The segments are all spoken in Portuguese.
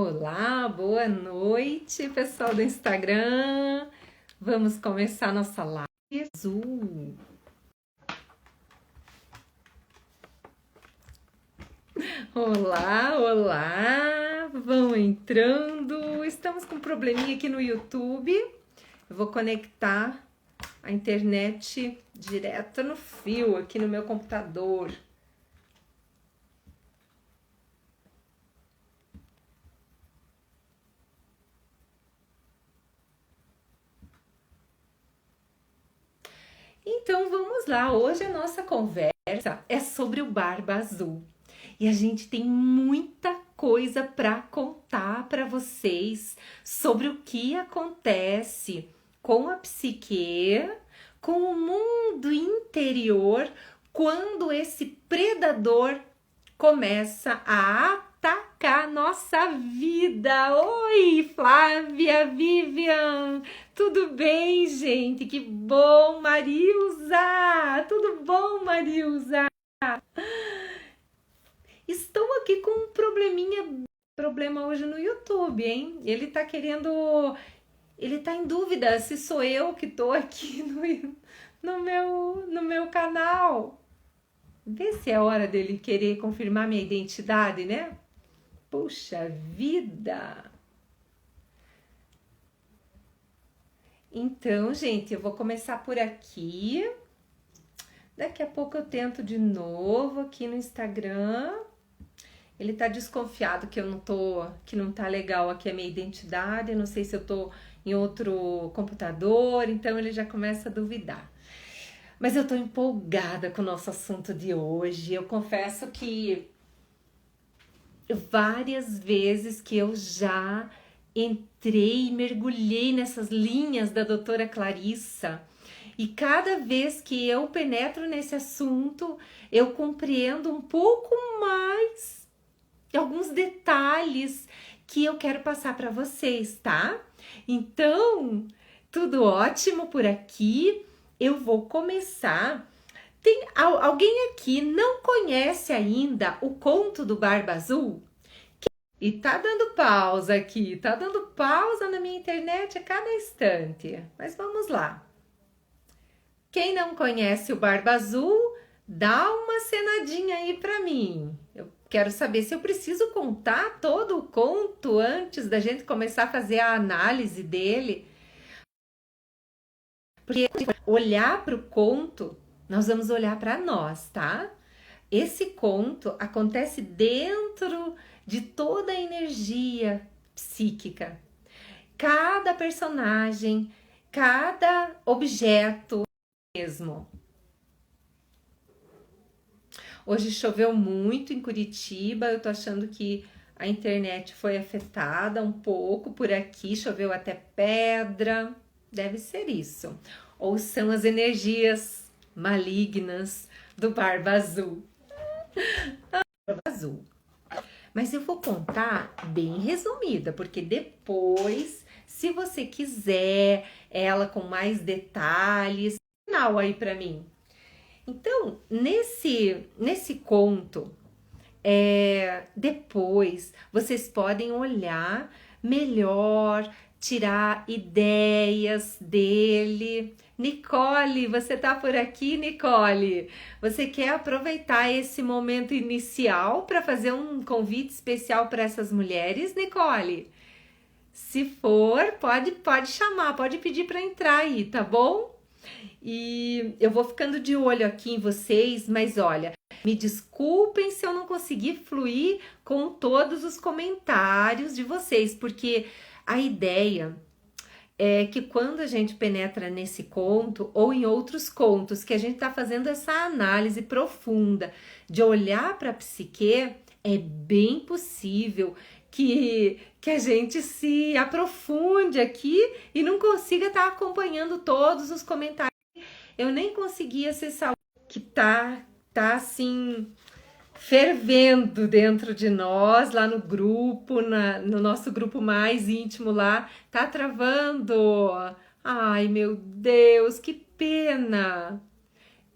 Olá, boa noite, pessoal do Instagram. Vamos começar nossa live azul. Olá, olá, vão entrando. Estamos com um probleminha aqui no YouTube. Eu vou conectar a internet direto no fio aqui no meu computador. Então vamos lá, hoje a nossa conversa é sobre o Barba Azul. E a gente tem muita coisa para contar para vocês sobre o que acontece com a psique, com o mundo interior, quando esse predador começa a atacar nossa vida. Oi, Flávia, Vivian, tudo bem, gente? Que bom, Marilza! Tudo bom, Marilza? Estou aqui com um problema hoje no YouTube, hein? Ele tá em dúvida se sou eu que tô aqui no meu canal. Vê se é hora dele querer confirmar minha identidade, né? Puxa vida! Então, gente, eu vou começar por aqui. Daqui a pouco eu tento de novo aqui no Instagram. Ele tá desconfiado que não tá legal aqui a minha identidade. Não sei se eu tô em outro computador, então ele já começa a duvidar. Mas eu tô empolgada com o nosso assunto de hoje. Eu confesso que várias vezes que eu já entrei, mergulhei nessas linhas da doutora Clarissa. E cada vez que eu penetro nesse assunto, eu compreendo um pouco mais alguns detalhes que eu quero passar para vocês, tá? Então, tudo ótimo por aqui. Eu vou começar. Tem alguém aqui não conhece ainda o conto do Barba Azul? E tá dando pausa aqui, tá dando pausa na minha internet a cada instante. Mas vamos lá. Quem não conhece o Barba Azul, dá uma cenadinha aí para mim. Eu quero saber se eu preciso contar todo o conto antes da gente começar a fazer a análise dele. Porque olhar para o conto, nós vamos olhar para nós, tá? Esse conto acontece dentro de toda a energia psíquica. Cada personagem, cada objeto mesmo. Hoje choveu muito em Curitiba, eu tô achando que a internet foi afetada um pouco por aqui, choveu até pedra, deve ser isso. Ou são as energias malignas do Barba Azul. Barba Azul. Mas eu vou contar bem resumida, porque depois, se você quiser ela com mais detalhes, final aí para mim. Então, nesse conto, depois vocês podem olhar melhor, tirar ideias dele. Nicole, você tá por aqui, Nicole? Você quer aproveitar esse momento inicial para fazer um convite especial para essas mulheres, Nicole? Se for, pode chamar, pode pedir para entrar aí, tá bom? E eu vou ficando de olho aqui em vocês, mas olha, me desculpem se eu não conseguir fluir com todos os comentários de vocês, porque a ideia é que quando a gente penetra nesse conto ou em outros contos, que a gente está fazendo essa análise profunda de olhar para a psique, é bem possível que a gente se aprofunde aqui e não consiga estar acompanhando todos os comentários. Eu nem consegui acessar o que tá assim fervendo dentro de nós, lá no grupo, no nosso grupo mais íntimo lá, tá travando. Ai, meu Deus, que pena.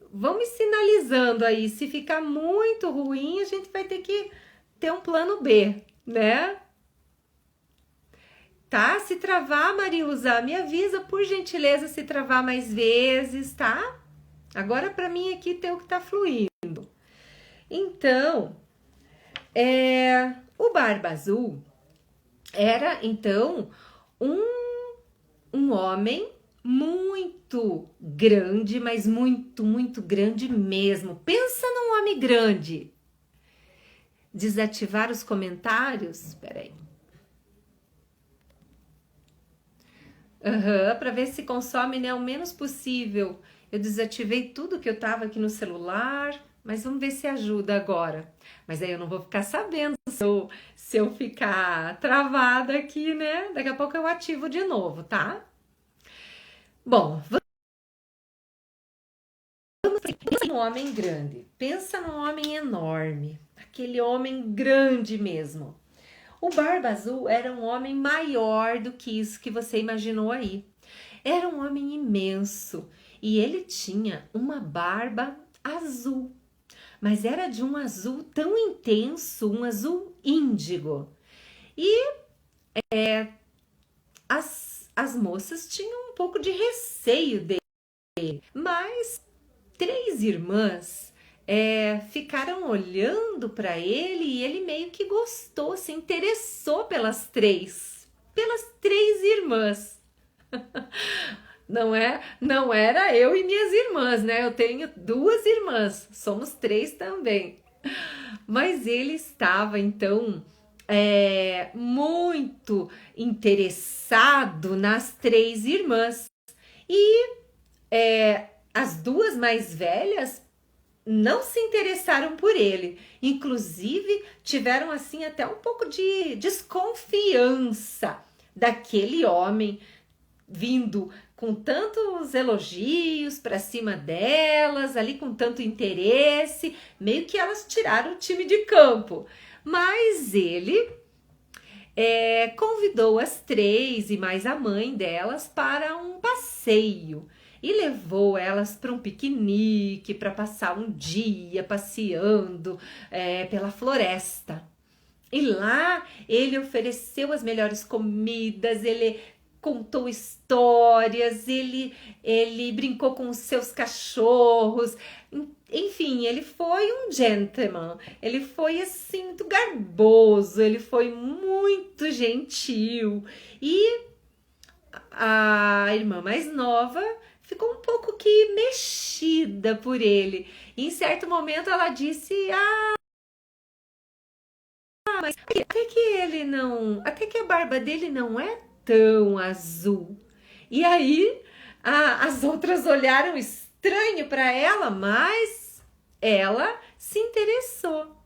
Vamos sinalizando aí, se ficar muito ruim, a gente vai ter que ter um plano B, né? tá? Se travar, Mariusa, me avisa, por gentileza, se travar mais vezes, tá? Agora para mim aqui tem o que tá fluindo. Então, o Barba Azul era, então, um homem muito grande, mas muito, muito grande mesmo. Pensa num homem grande. Desativar os comentários? Peraí. Para ver se consome, né, o menos possível. Eu desativei tudo que eu tava aqui no celular, mas vamos ver se ajuda agora. Mas aí eu não vou ficar sabendo se eu ficar travada aqui, né? Daqui a pouco eu ativo de novo, tá? Bom, pensa num homem grande, pensa num homem enorme, aquele homem grande mesmo. O Barba Azul era um homem maior do que isso que você imaginou aí. Era um homem imenso e ele tinha uma barba azul, mas era de um azul tão intenso, um azul índigo. E as moças tinham um pouco de receio dele, mas três irmãs ficaram olhando para ele e ele meio que gostou, se interessou pelas três irmãs. Não era eu e minhas irmãs, né? Eu tenho duas irmãs, somos três também. Mas ele estava então muito interessado nas três irmãs. E as duas mais velhas não se interessaram por ele. Inclusive, tiveram assim até um pouco de desconfiança daquele homem vindo com tantos elogios para cima delas, ali com tanto interesse, meio que elas tiraram o time de campo. Mas ele convidou as três e mais a mãe delas para um passeio e levou elas para um piquenique para passar um dia passeando pela floresta. E lá ele ofereceu as melhores comidas, ele contou histórias, ele brincou com os seus cachorros. Enfim, ele foi um gentleman, ele foi assim muito garboso, ele foi muito gentil. E a irmã mais nova ficou um pouco que mexida por ele. E em certo momento ela disse: mas até que a barba dele não é tão azul. E aí as outras olharam estranho para ela, mas ela se interessou.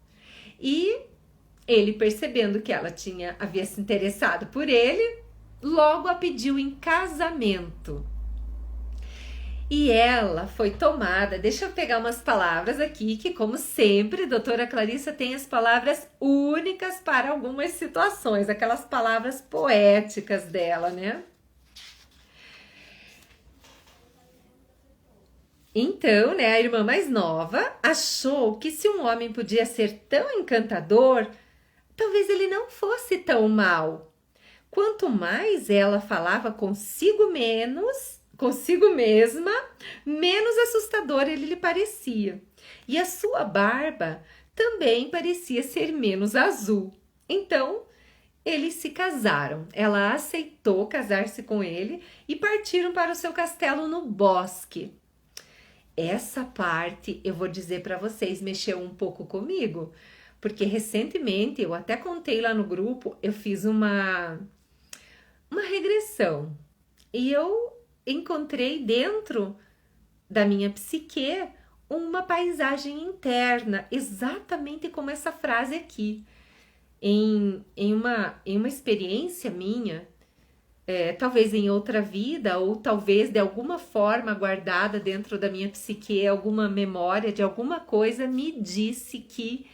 E ele, percebendo que ela havia se interessado por ele, logo a pediu em casamento. E ela foi tomada, deixa eu pegar umas palavras aqui, que como sempre, doutora Clarissa tem as palavras únicas para algumas situações, aquelas palavras poéticas dela, né? Então, né, a irmã mais nova achou que se um homem podia ser tão encantador, talvez ele não fosse tão mau. Quanto mais ela falava consigo mesma, menos assustador ele lhe parecia. E a sua barba também parecia ser menos azul. Então, eles se casaram. Ela aceitou casar-se com ele e partiram para o seu castelo no bosque. Essa parte, eu vou dizer para vocês, mexeu um pouco comigo, porque recentemente, eu até contei lá no grupo, eu fiz uma regressão e eu encontrei dentro da minha psique uma paisagem interna, exatamente como essa frase aqui. Em uma experiência minha, talvez em outra vida, ou talvez de alguma forma guardada dentro da minha psique, alguma memória de alguma coisa me disse que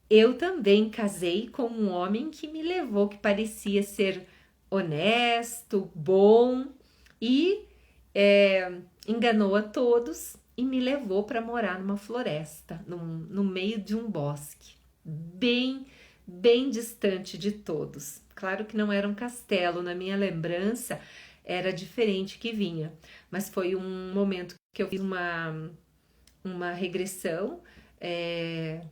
eu também casei com um homem que me levou, que parecia ser honesto, bom e enganou a todos e me levou para morar numa floresta, no meio de um bosque, bem bem distante de todos. Claro que não era um castelo, na minha lembrança era diferente que vinha, mas foi um momento que eu fiz uma regressão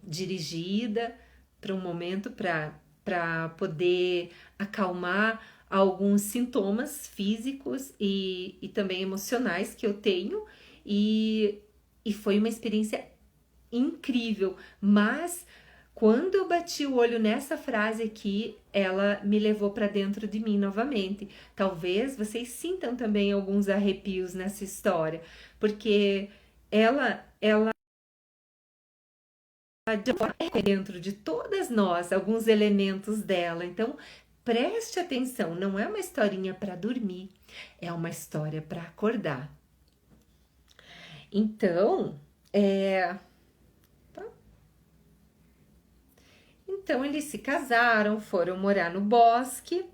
dirigida para um momento para poder acalmar alguns sintomas físicos e também emocionais que eu tenho, e foi uma experiência incrível, mas quando eu bati o olho nessa frase aqui, ela me levou para dentro de mim novamente. Talvez vocês sintam também alguns arrepios nessa história, porque ela é dentro de todas nós alguns elementos dela. Então, preste atenção, não é uma historinha para dormir, é uma história para acordar. Então, Então eles se casaram, foram morar no bosque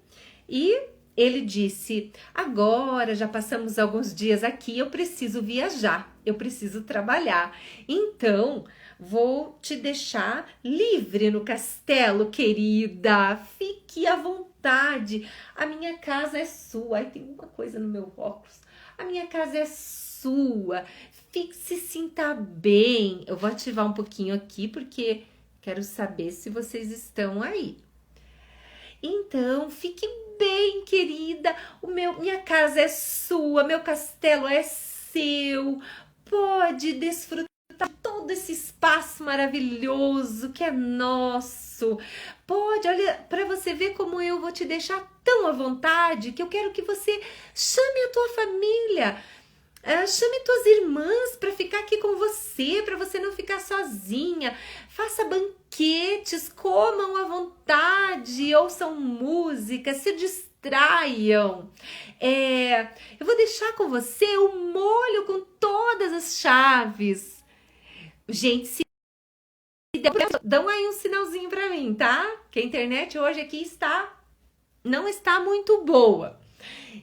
e ele disse: agora já passamos alguns dias aqui, eu preciso viajar, eu preciso trabalhar. Então vou te deixar livre no castelo, querida. Fique à vontade. A minha casa é sua. Ai, tem uma coisa no meu óculos. A minha casa é sua. Fique, se sinta bem. Eu vou ativar um pouquinho aqui porque quero saber se vocês estão aí. Então, fique bem, querida. Minha casa é sua, meu castelo é seu. Pode desfrutar de todo esse espaço maravilhoso que é nosso. Pode, olha, para você ver como eu vou te deixar tão à vontade que eu quero que você chame a tua família. Chame tuas irmãs para ficar aqui com você, para você não ficar sozinha. Faça banquetes, comam à vontade, ouçam música, se distraiam. Eu vou deixar com você o molho com todas as chaves. Gente, se dão aí um sinalzinho para mim, tá? Que a internet hoje aqui não está muito boa.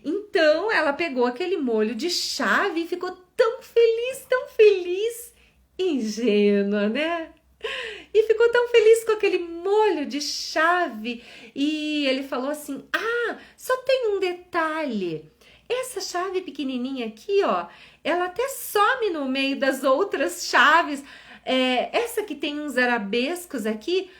Então ela pegou aquele molho de chave e ficou tão feliz, ingênua, né? E ficou tão feliz com aquele molho de chave. E ele falou assim: só tem um detalhe. Essa chave pequenininha aqui, ó, ela até some no meio das outras chaves. Essa que tem uns arabescos aqui,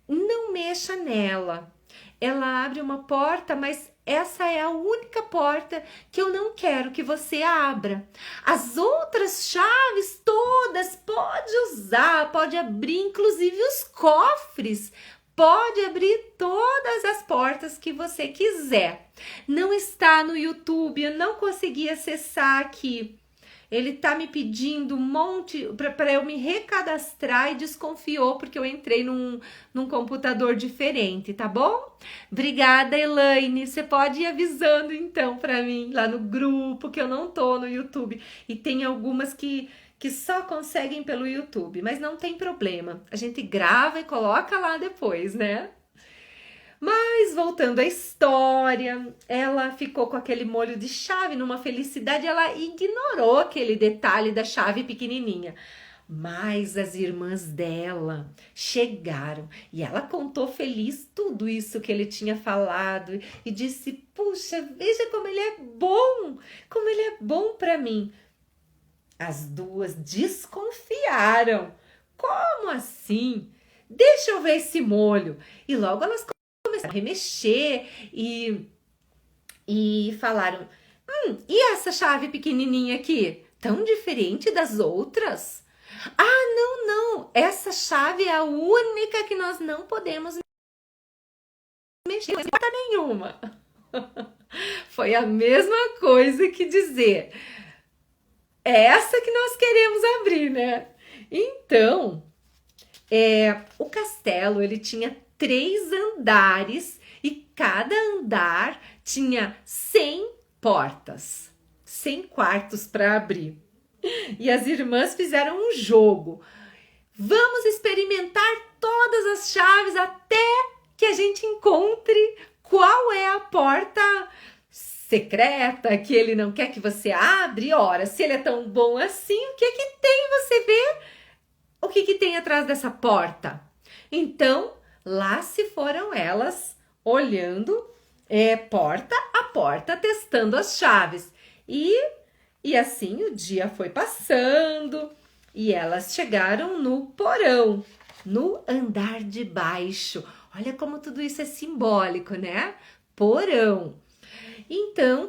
não mexa nela. Ela abre uma porta, mas essa é a única porta que eu não quero que você abra. As outras chaves todas pode usar, pode abrir inclusive os cofres, pode abrir todas as portas que você quiser. Não está no YouTube, eu não consegui acessar aqui. Ele tá me pedindo um monte para eu me recadastrar e desconfiou porque eu entrei num computador diferente, tá bom? Obrigada, Elaine. Você pode ir avisando então para mim lá no grupo que eu não tô no YouTube. E tem algumas que só conseguem pelo YouTube, mas não tem problema. A gente grava e coloca lá depois, né? Mas voltando à história, ela ficou com aquele molho de chave numa felicidade, ela ignorou aquele detalhe da chave pequenininha. Mas as irmãs dela chegaram e ela contou feliz tudo isso que ele tinha falado e disse: puxa, veja como ele é bom para mim. As duas desconfiaram. Como assim? Deixa eu ver esse molho. E logo elas começaram a remexer e falaram: e essa chave pequenininha aqui? Tão diferente das outras? Não, essa chave é a única que nós não podemos mexer, não importa nenhuma. Foi a mesma coisa que dizer: é essa que nós queremos abrir, né? Então, o castelo, ele tinha 3 andares e cada andar tinha 100 portas, 100 quartos para abrir. E as irmãs fizeram um jogo. Vamos experimentar todas as chaves até que a gente encontre qual é a porta secreta que ele não quer que você abra. Ora, se ele é tão bom assim, o que tem? Você vê o que tem atrás dessa porta? Então, lá se foram elas, olhando porta a porta, testando as chaves. E assim o dia foi passando e elas chegaram no porão, no andar de baixo. Olha como tudo isso é simbólico, né? Porão. Então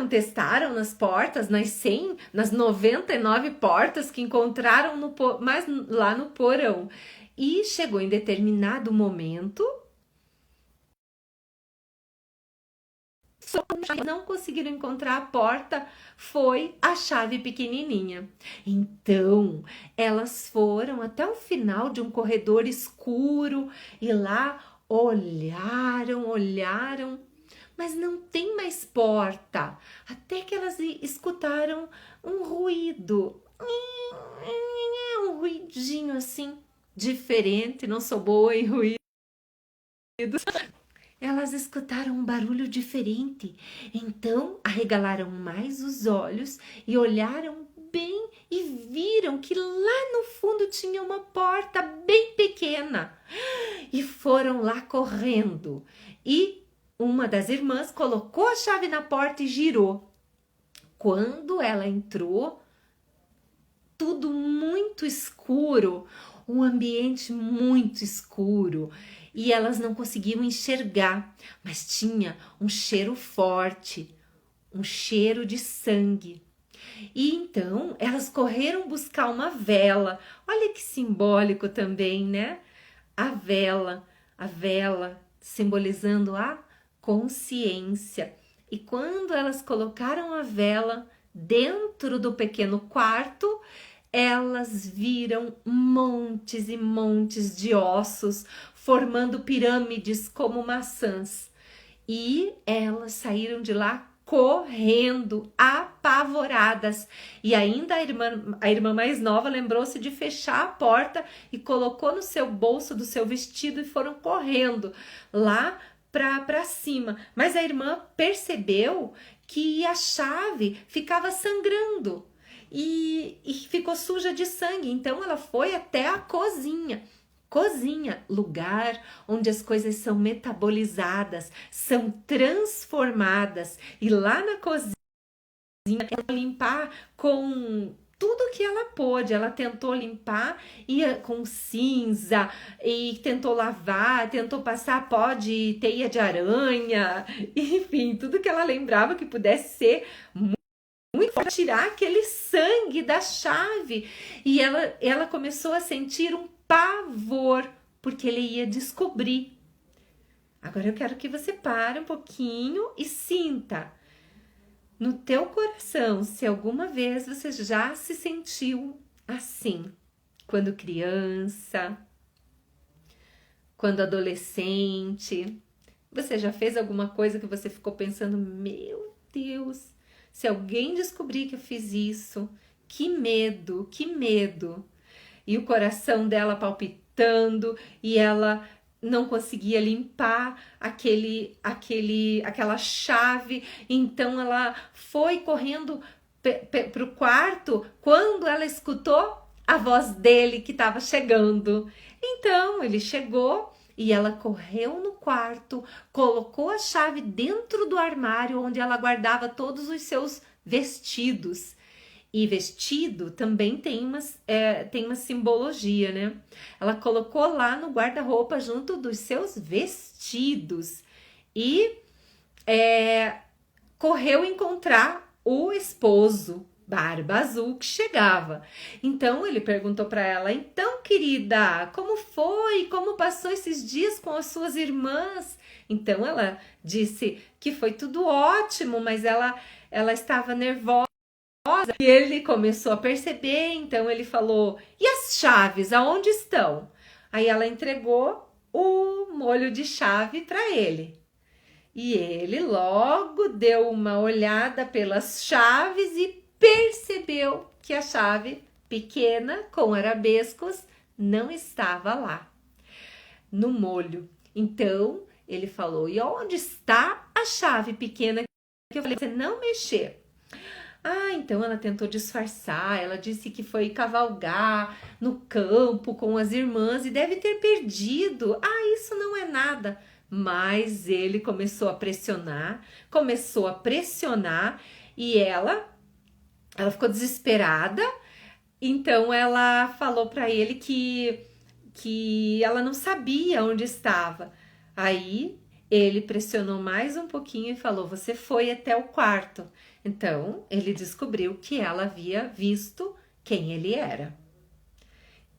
testaram nas portas, nas 100, nas 99 portas que encontraram mas lá no porão. E chegou em determinado momento, não conseguiram encontrar a porta, foi a chave pequenininha. Então, elas foram até o final de um corredor escuro e lá olharam, mas não tem mais porta. Até que elas escutaram um ruído, um ruidinho assim, diferente, não sou boa em ruídos. Elas escutaram um barulho diferente, então arregalaram mais os olhos e olharam bem e viram que lá no fundo tinha uma porta bem pequena. E foram lá correndo. E uma das irmãs colocou a chave na porta e girou. Quando ela entrou, tudo muito escuro, um ambiente muito escuro. E elas não conseguiam enxergar, mas tinha um cheiro forte, um cheiro de sangue. E então elas correram buscar uma vela. Olha que simbólico também, né? A vela simbolizando a consciência. E quando elas colocaram a vela dentro do pequeno quarto, elas viram montes e montes de ossos formando pirâmides como maçãs. E elas saíram de lá correndo, apavoradas. E ainda a irmã mais nova lembrou-se de fechar a porta e colocou no seu bolso do seu vestido e foram correndo lá para cima. Mas a irmã percebeu que a chave ficava sangrando e ficou suja de sangue. Então ela foi até a cozinha. Cozinha, lugar onde as coisas são metabolizadas, são transformadas. E lá na cozinha, ela limpar com tudo que ela pôde. Ela tentou limpar com cinza e tentou lavar, tentou passar pó de teia de aranha, enfim, tudo que ela lembrava que pudesse ser muito para tirar aquele sangue da chave. E ela começou a sentir um pavor, porque ele ia descobrir. Agora eu quero que você pare um pouquinho e sinta no teu coração se alguma vez você já se sentiu assim, quando criança, quando adolescente. Você já fez alguma coisa que você ficou pensando, meu Deus, se alguém descobrir que eu fiz isso, que medo, que medo. E o coração dela palpitando e ela não conseguia limpar aquela chave. Então ela foi correndo para o quarto quando ela escutou a voz dele que estava chegando. Então ele chegou e ela correu no quarto, colocou a chave dentro do armário onde ela guardava todos os seus vestidos. E vestido também tem uma simbologia, né? Ela colocou lá no guarda-roupa junto dos seus vestidos e correu encontrar o esposo, Barba Azul, que chegava. Então ele perguntou para ela: então, querida, como foi? Como passou esses dias com as suas irmãs? Então ela disse que foi tudo ótimo, mas ela estava nervosa. E ele começou a perceber, então ele falou: e as chaves, aonde estão? Aí ela entregou o molho de chave para ele. E ele logo deu uma olhada pelas chaves e percebeu que a chave pequena com arabescos não estava lá, no molho. Então ele falou: e onde está a chave pequena que eu falei pra você não mexer? Ah, então ela tentou disfarçar, ela disse que foi cavalgar no campo com as irmãs e deve ter perdido. Ah, isso não é nada. Mas ele começou a pressionar e ela ficou desesperada. Então ela falou para ele que ela não sabia onde estava. Aí ele pressionou mais um pouquinho e falou: "Você foi até o quarto". Então ele descobriu que ela havia visto quem ele era.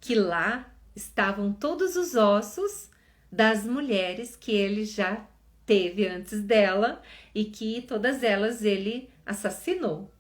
Que lá estavam todos os ossos das mulheres que ele já teve antes dela e que todas elas ele assassinou.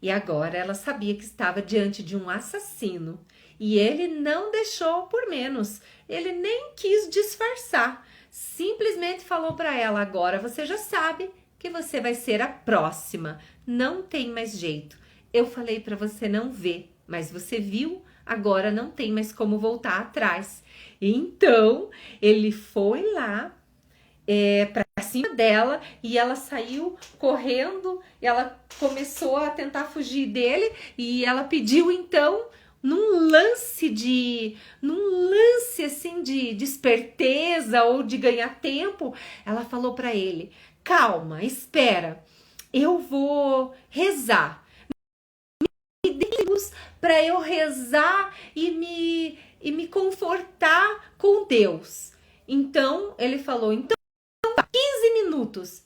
E agora ela sabia que estava diante de um assassino. E ele não deixou por menos. Ele nem quis disfarçar. Simplesmente falou para ela: agora você já sabe que você vai ser a próxima. Não tem mais jeito. Eu falei para você não ver, mas você viu, agora não tem mais como voltar atrás. Então ele foi lá para cima dela e ela saiu correndo, e ela começou a tentar fugir dele e ela pediu então num lance assim de esperteza ou de ganhar tempo, ela falou para ele: "Calma, espera. Eu vou rezar. Me dê luz para eu rezar e me confortar com Deus". Então ele falou: "Então 15 minutos,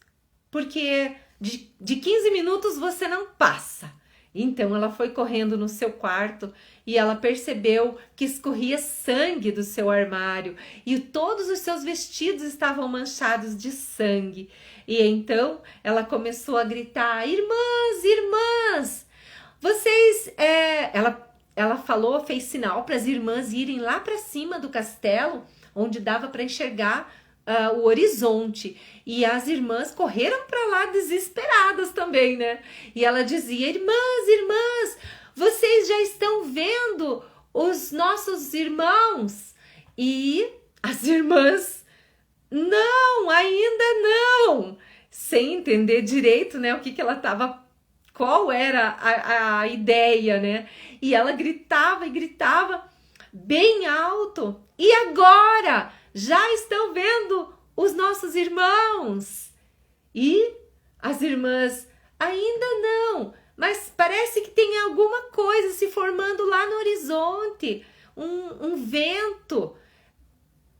porque de 15 minutos você não passa". Então ela foi correndo no seu quarto e ela percebeu que escorria sangue do seu armário e todos os seus vestidos estavam manchados de sangue. E então ela começou a gritar: "Irmãs, irmãs, vocês..." Ela falou, fez sinal para as irmãs irem lá para cima do castelo, onde dava para enxergar o horizonte, e as irmãs correram para lá desesperadas também, né? E ela dizia: "Irmãs, irmãs, vocês já estão vendo os nossos irmãos?" E as irmãs: "Não, ainda não", sem entender direito, né, o que ela estava, qual era a ideia, né? E ela gritava e gritava bem alto: "E agora? Já estão vendo os nossos irmãos?" E as irmãs: "Ainda não, mas parece que tem alguma coisa se formando lá no horizonte, um vento".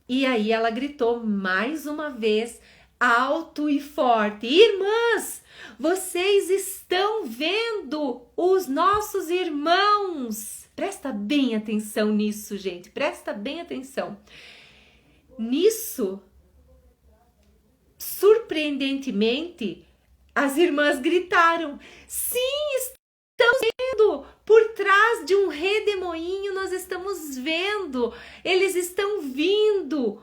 E aí ela gritou mais uma vez, alto e forte: "Irmãs, vocês estão vendo os nossos irmãos?" Presta bem atenção nisso, gente, presta bem atenção. Nisso, surpreendentemente, as irmãs gritaram: "Sim, estamos vendo! Por trás de um redemoinho nós estamos vendo! Eles estão vindo,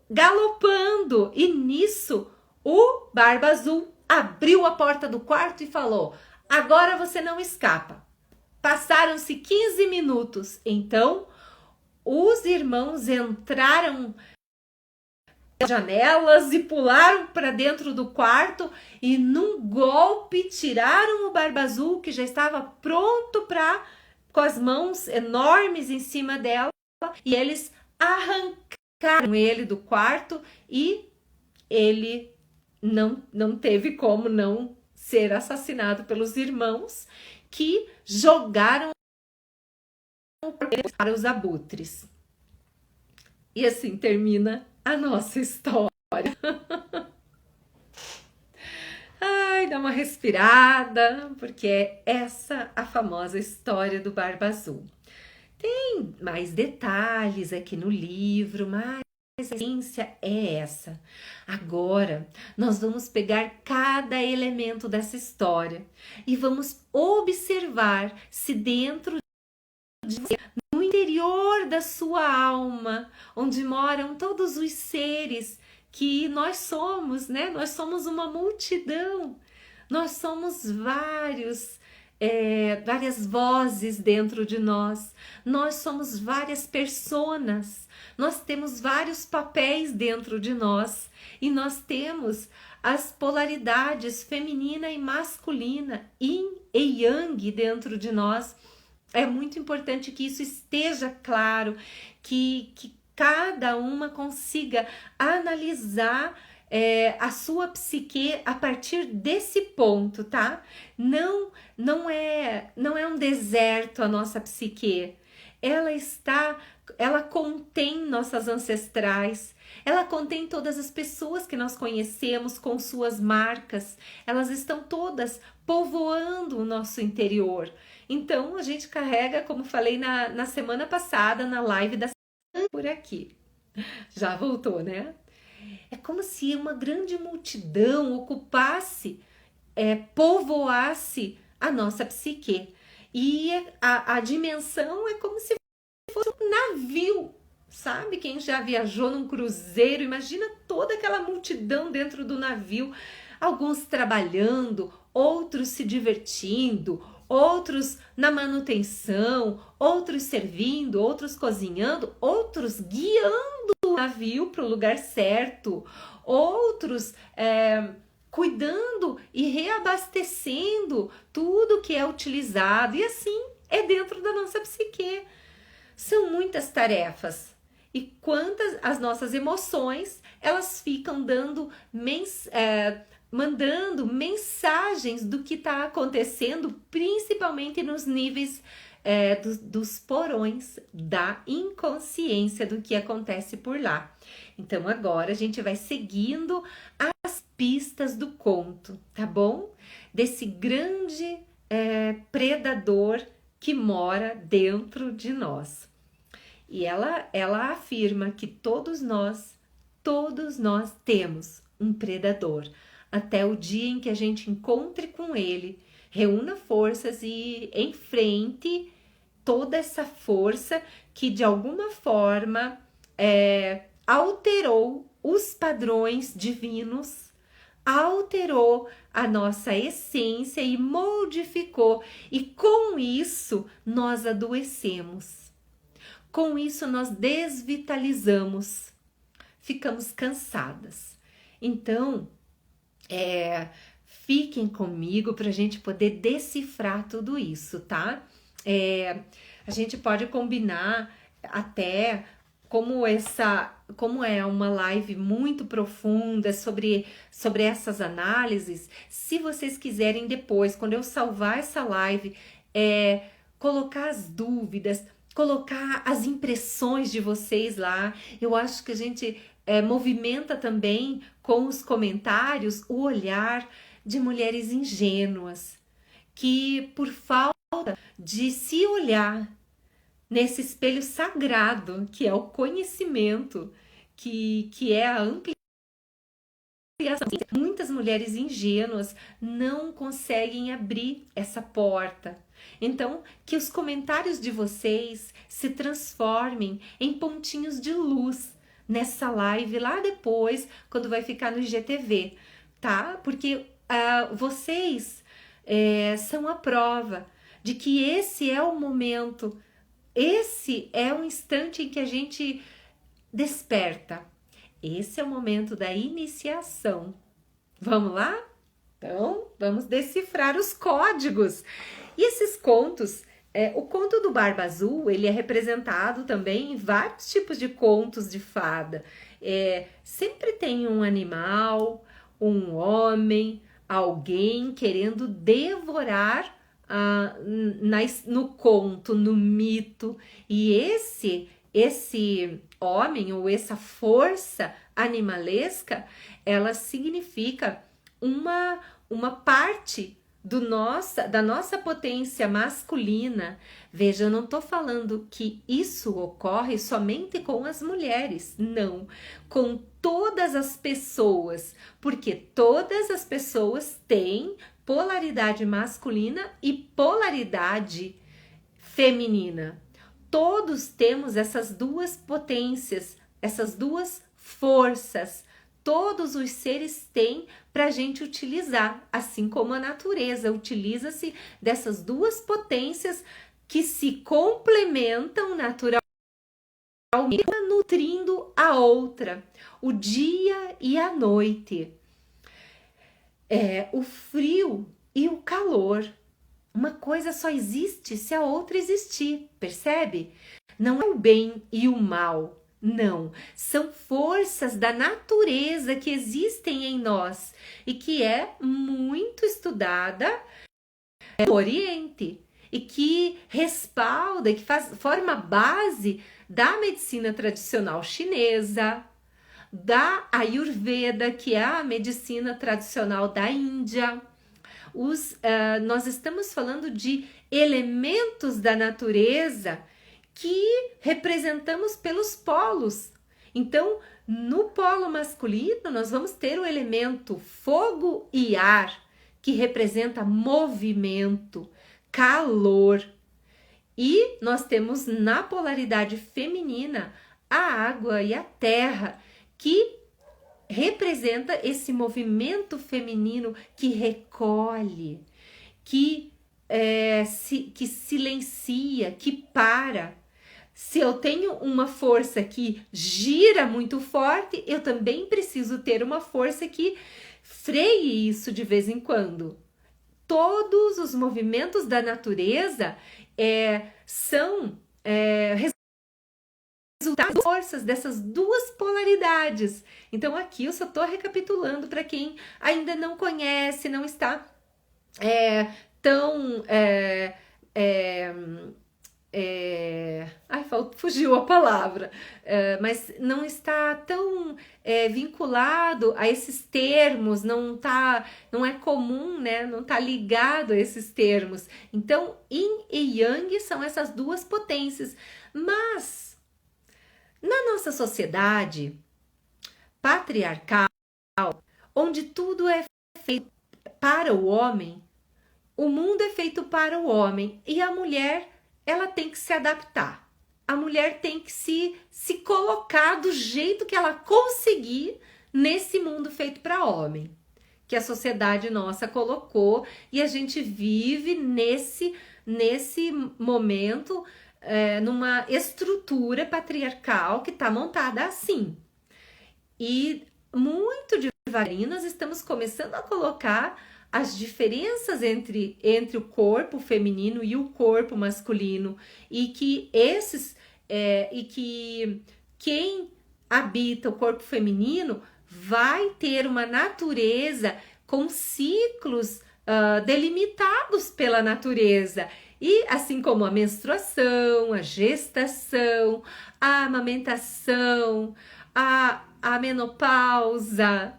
galopando!" E nisso, o Barba Azul abriu a porta do quarto e falou: "Agora você não escapa." Passaram-se 15 minutos, então os irmãos entraram janelas e pularam para dentro do quarto e num golpe tiraram o Barba Azul, que já estava pronto para, com as mãos enormes em cima dela, e eles arrancaram ele do quarto e ele não teve como não ser assassinado pelos irmãos, que jogaram para os abutres. E assim termina a nossa história. Ai, dá uma respirada, porque é essa a famosa história do Barba Azul. Tem mais detalhes aqui no livro, mas a essência é essa. Agora, nós vamos pegar cada elemento dessa história e vamos observar se dentro no interior da sua alma, onde moram todos os seres que nós somos, né? Nós somos uma multidão, nós somos vários várias vozes dentro de nós. Nós somos várias personas. Nós temos vários papéis dentro de nós. E nós temos as polaridades feminina e masculina, yin e yang dentro de nós. É muito importante que isso esteja claro, que cada uma consiga analisar a sua psique a partir desse ponto, tá? Não é um deserto a nossa psique. Ela contém nossas ancestrais, ela contém todas as pessoas que nós conhecemos com suas marcas, elas estão todas povoando o nosso interior. Então a gente carrega, como falei na semana passada, na live da por aqui. Já voltou, né? É como se uma grande multidão ocupasse, povoasse a nossa psique. E a dimensão é como se fosse um navio, sabe? Quem já viajou num cruzeiro, imagina toda aquela multidão dentro do navio, alguns trabalhando, outros se divertindo, outros na manutenção, outros servindo, outros cozinhando, outros guiando o navio para o lugar certo, outros cuidando e reabastecendo tudo que é utilizado, e assim é dentro da nossa psique. São muitas tarefas. E quantas as nossas emoções, elas ficam mandando mensagens do que está acontecendo, principalmente nos níveis dos porões da inconsciência do que acontece por lá. Então agora a gente vai seguindo as pistas do conto, tá bom? Desse grande predador que mora dentro de nós. E ela afirma que todos nós temos um predador, até o dia em que a gente encontre com ele, reúna forças e enfrente toda essa força que de alguma forma alterou os padrões divinos, alterou a nossa essência e modificou, e com isso nós adoecemos. Com isso nós desvitalizamos, ficamos cansadas. Então, fiquem comigo para a gente poder decifrar tudo isso, tá? A gente pode combinar até como é uma live muito profunda sobre essas análises. Se vocês quiserem depois, quando eu salvar essa live, colocar as dúvidas, colocar as impressões de vocês lá. Eu acho que a gente movimenta também com os comentários o olhar de mulheres ingênuas, que por falta de se olhar nesse espelho sagrado, que é o conhecimento, que é a ampliação, muitas mulheres ingênuas não conseguem abrir essa porta. Então, que os comentários de vocês se transformem em pontinhos de luz nessa live lá depois, quando vai ficar no IGTV, tá? Porque vocês são a prova de que esse é o momento, esse é o instante em que a gente desperta. Esse é o momento da iniciação. Vamos lá? Então, vamos decifrar os códigos. E esses contos, o conto do Barba Azul, ele é representado também em vários tipos de contos de fada. Sempre tem um animal, um homem, alguém querendo devorar no conto, no mito. E esse homem ou essa força animalesca, ela significa uma parte da nossa potência masculina. Veja, eu não estou falando que isso ocorre somente com as mulheres, não, com todas as pessoas, porque todas as pessoas têm polaridade masculina e polaridade feminina. Todos temos essas duas potências, essas duas forças. todos os seres têm para a gente utilizar, assim como a natureza utiliza-se dessas duas potências que se complementam naturalmente, nutrindo a outra, o dia e a noite, o frio e o calor. Uma coisa só existe se a outra existir, percebe? Não é o bem e o mal, não. São forças da natureza que existem em nós e que é muito estudada no Oriente e que respalda, que forma base da medicina tradicional chinesa, da Ayurveda, que é a medicina tradicional da Índia. Nós estamos falando de elementos da natureza que representamos pelos polos. Então, no polo masculino, nós vamos ter o elemento fogo e ar, que representa movimento, calor. E nós temos na polaridade feminina a água e a terra, que representa esse movimento feminino que recolhe, que silencia, que para. Se eu tenho uma força que gira muito forte, eu também preciso ter uma força que freie isso de vez em quando. Todos os movimentos da natureza são resultados das forças dessas duas polaridades. Então aqui eu só estou recapitulando para quem ainda não conhece, não está tão fugiu a palavra, mas não está tão vinculado a esses termos, não é comum, né? Não está ligado a esses termos. Então, Yin e Yang são essas duas potências, mas na nossa sociedade patriarcal, onde tudo é feito para o homem, o mundo é feito para o homem e a mulher, ela tem que se adaptar. A mulher tem que se colocar do jeito que ela conseguir nesse mundo feito para homem, que a sociedade nossa colocou, e a gente vive nesse momento, numa estrutura patriarcal que está montada assim. E muito devagarinho nós estamos começando a colocar as diferenças entre o corpo feminino e o corpo masculino, e que quem habita o corpo feminino vai ter uma natureza com ciclos delimitados pela natureza, e assim como a menstruação, a gestação, a amamentação, a menopausa,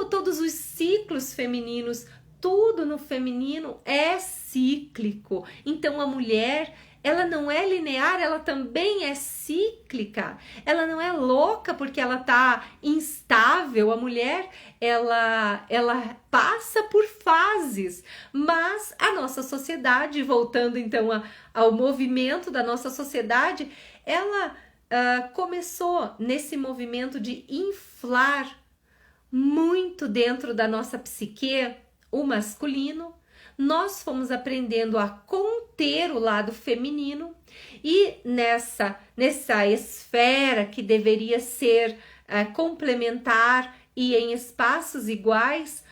todos os ciclos femininos, tudo no feminino é cíclico. Então a mulher, ela não é linear, ela também é cíclica. Ela não é louca porque ela tá instável. A mulher, ela passa por fases. Mas a nossa sociedade, voltando então ao movimento da nossa sociedade, ela começou nesse movimento de inflar muito dentro da nossa psique o masculino. Nós fomos aprendendo a conter o lado feminino, e nessa esfera que deveria ser complementar e em espaços iguais,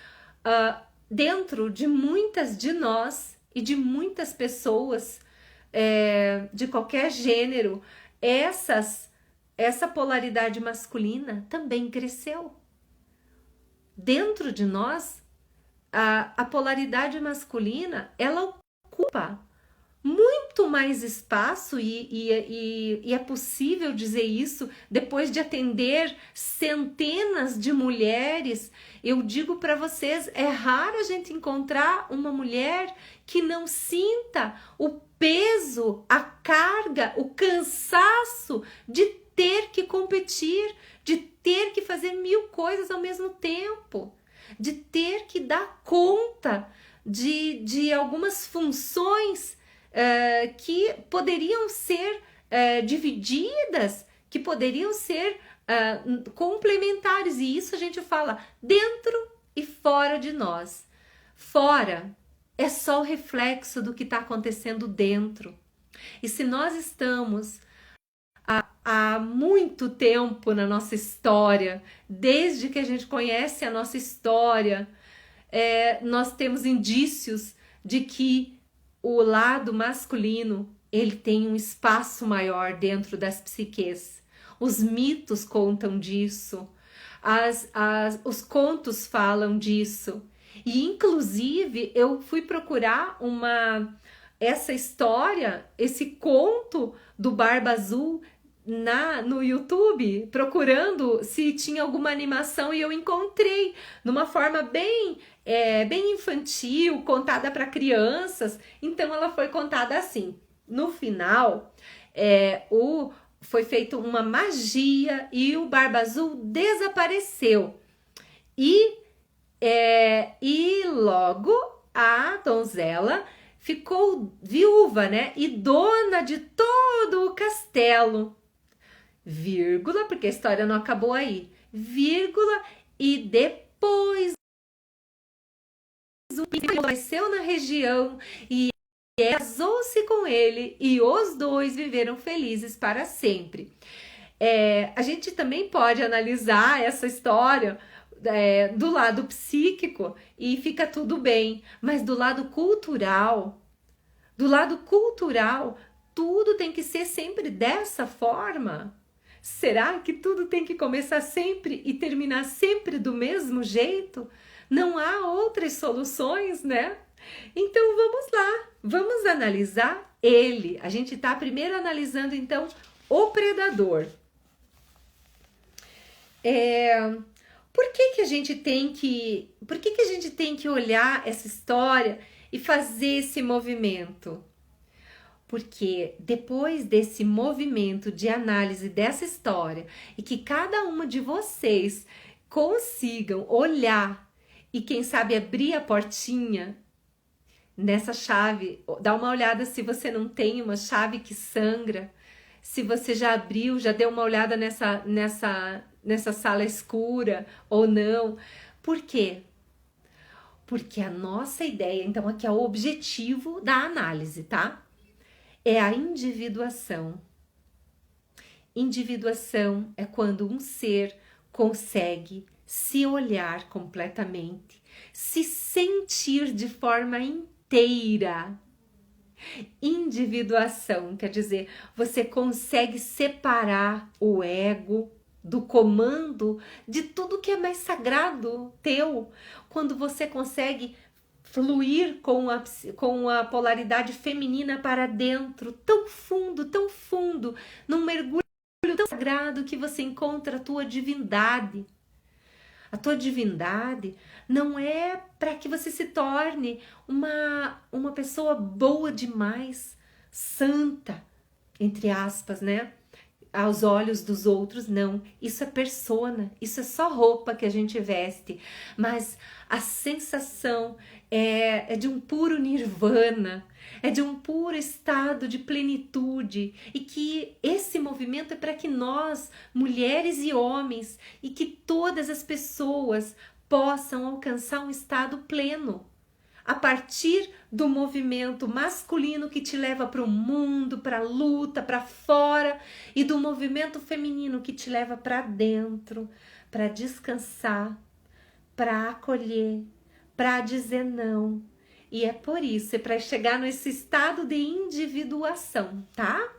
dentro de muitas de nós e de muitas pessoas de qualquer gênero, essa polaridade masculina também cresceu. Dentro de nós, a polaridade masculina, ela ocupa muito mais espaço, e é possível dizer isso depois de atender centenas de mulheres. Eu digo para vocês, é raro a gente encontrar uma mulher que não sinta o peso, a carga, o cansaço de ter que competir, de ter que fazer 1000 coisas ao mesmo tempo, de ter que dar conta de algumas funções que poderiam ser divididas, que poderiam ser complementares, e isso a gente fala dentro e fora de nós. Fora é só o reflexo do que está acontecendo dentro. E se nós estamos há muito tempo na nossa história, desde que a gente conhece a nossa história, nós temos indícios de que o lado masculino ele tem um espaço maior dentro das psiques. Os mitos contam disso, os contos falam disso. E inclusive eu fui procurar essa história, esse conto do Barba Azul no YouTube, procurando se tinha alguma animação, e eu encontrei numa forma bem infantil, contada para crianças. Então ela foi contada assim. No final, foi feita uma magia e o Barba Azul desapareceu. E logo a donzela ficou viúva, né? E dona de todo o castelo. Vírgula, porque a história não acabou aí. Vírgula, e depois o príncipe nasceu na região e casou-se com ele, e os dois viveram felizes para sempre. A gente também pode analisar essa história do lado psíquico e fica tudo bem, mas do lado cultural, tudo tem que ser sempre dessa forma? Será que tudo tem que começar sempre e terminar sempre do mesmo jeito? Não há outras soluções, né? Então vamos lá, vamos analisar ele. A gente está primeiro analisando então o predador. Por que a gente tem que olhar essa história e fazer esse movimento? Porque depois desse movimento de análise dessa história, e que cada uma de vocês consigam olhar e quem sabe abrir a portinha nessa chave, dá uma olhada se você não tem uma chave que sangra, se você já abriu, já deu uma olhada nessa sala escura ou não. Por quê? Porque a nossa ideia, então aqui é o objetivo da análise, tá? É a individuação. Individuação é quando um ser consegue se olhar completamente, se sentir de forma inteira. Individuação quer dizer, você consegue separar o ego do comando de tudo que é mais sagrado teu. Quando você consegue fluir com a polaridade feminina para dentro, tão fundo, num mergulho tão sagrado que você encontra a tua divindade. A tua divindade não é para que você se torne uma pessoa boa demais, santa, entre aspas, né? Aos olhos dos outros, não. Isso é persona, isso é só roupa que a gente veste. Mas a sensação é de um puro nirvana, é de um puro estado de plenitude. E que esse movimento é para que nós, mulheres e homens, e que todas as pessoas possam alcançar um estado pleno. A partir do movimento masculino que te leva para o mundo, para a luta, para fora, e do movimento feminino que te leva para dentro, para descansar, para acolher, para dizer não. E é por isso, é para chegar nesse estado de individuação, tá?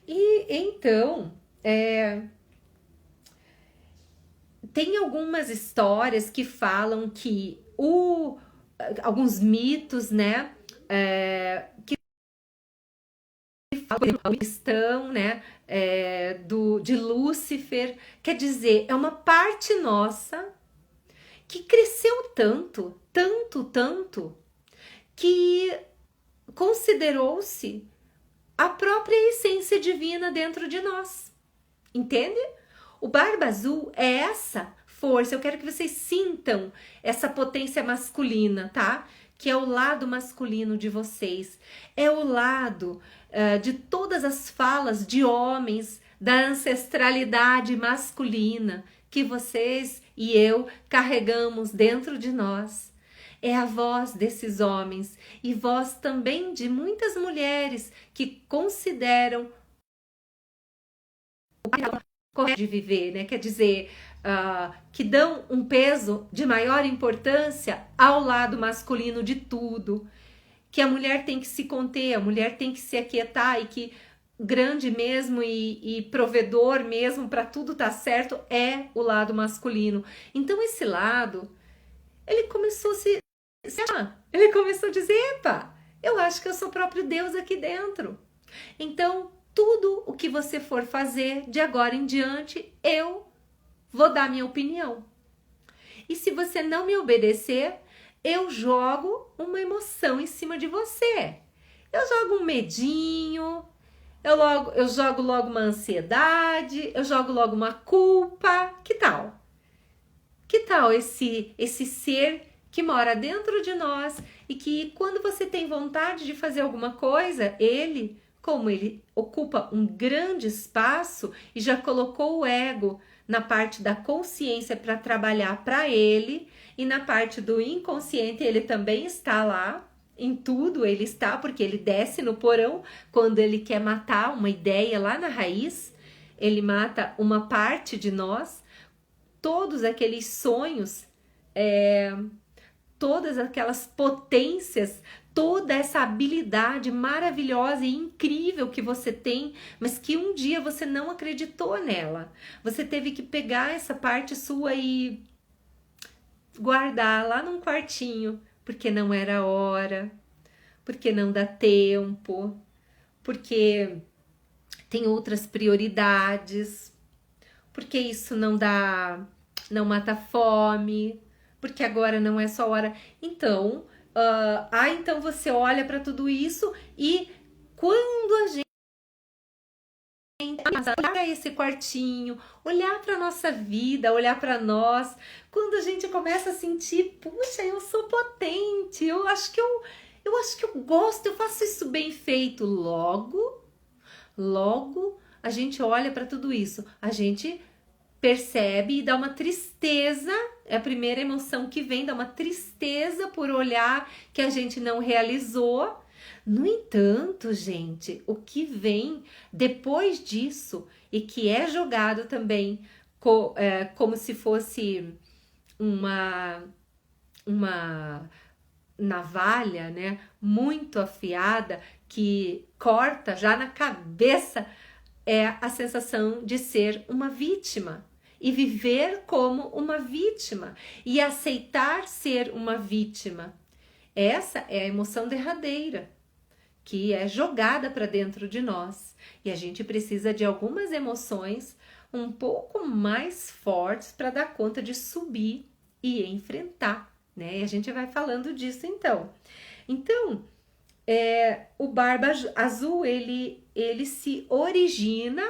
E então, tem algumas histórias que falam que alguns mitos, né, que falam a questão, né, de Lúcifer, quer dizer, é uma parte nossa que cresceu tanto, que considerou-se a própria essência divina dentro de nós, entende? O Barba Azul é essa força, eu quero que vocês sintam essa potência masculina, tá? Que é o lado masculino de vocês, é o lado de todas as falas de homens da ancestralidade masculina que vocês e eu carregamos dentro de nós. É a voz desses homens e voz também de muitas mulheres que consideram o correto de viver, né? Quer dizer, que dão um peso de maior importância ao lado masculino de tudo, que a mulher tem que se conter, a mulher tem que se aquietar e que grande mesmo e provedor mesmo para tudo tá certo é o lado masculino. Então esse lado, ele começou a ele começou a dizer, epa, eu acho que eu sou o próprio Deus aqui dentro. Então tudo o que você for fazer de agora em diante, eu vou dar minha opinião. E se você não me obedecer, eu jogo uma emoção em cima de você. Eu jogo um medinho, eu jogo logo uma ansiedade, eu jogo logo uma culpa. Que tal? Que tal esse ser que mora dentro de nós e que quando você tem vontade de fazer alguma coisa, como ele ocupa um grande espaço e já colocou o ego na parte da consciência para trabalhar para ele e na parte do inconsciente ele também está lá, em tudo ele está, porque ele desce no porão quando ele quer matar uma ideia lá na raiz, ele mata uma parte de nós, todos aqueles sonhos, todas aquelas potências, toda essa habilidade maravilhosa e incrível que você tem, mas que um dia você não acreditou nela. Você teve que pegar essa parte sua e guardar lá num quartinho, porque não era hora, porque não dá tempo, porque tem outras prioridades, porque isso não mata fome, porque agora não é só hora. Então, então você olha para tudo isso e quando a gente olhar para esse quartinho, olhar para nossa vida, olhar para nós, quando a gente começa a sentir, puxa, eu sou potente, eu acho que eu gosto, eu faço isso bem feito, logo a gente olha para tudo isso, a gente percebe e dá uma tristeza, é a primeira emoção que vem, dá uma tristeza por olhar que a gente não realizou. No entanto, gente, o que vem depois disso e que é jogado também como se fosse uma navalha, né, muito afiada que corta já na cabeça, é a sensação de ser uma vítima e viver como uma vítima e aceitar ser uma vítima. Essa é a emoção derradeira que é jogada para dentro de nós e a gente precisa de algumas emoções um pouco mais fortes para dar conta de subir e enfrentar, né? E a gente vai falando disso então. Então, o Barba Azul, ele se origina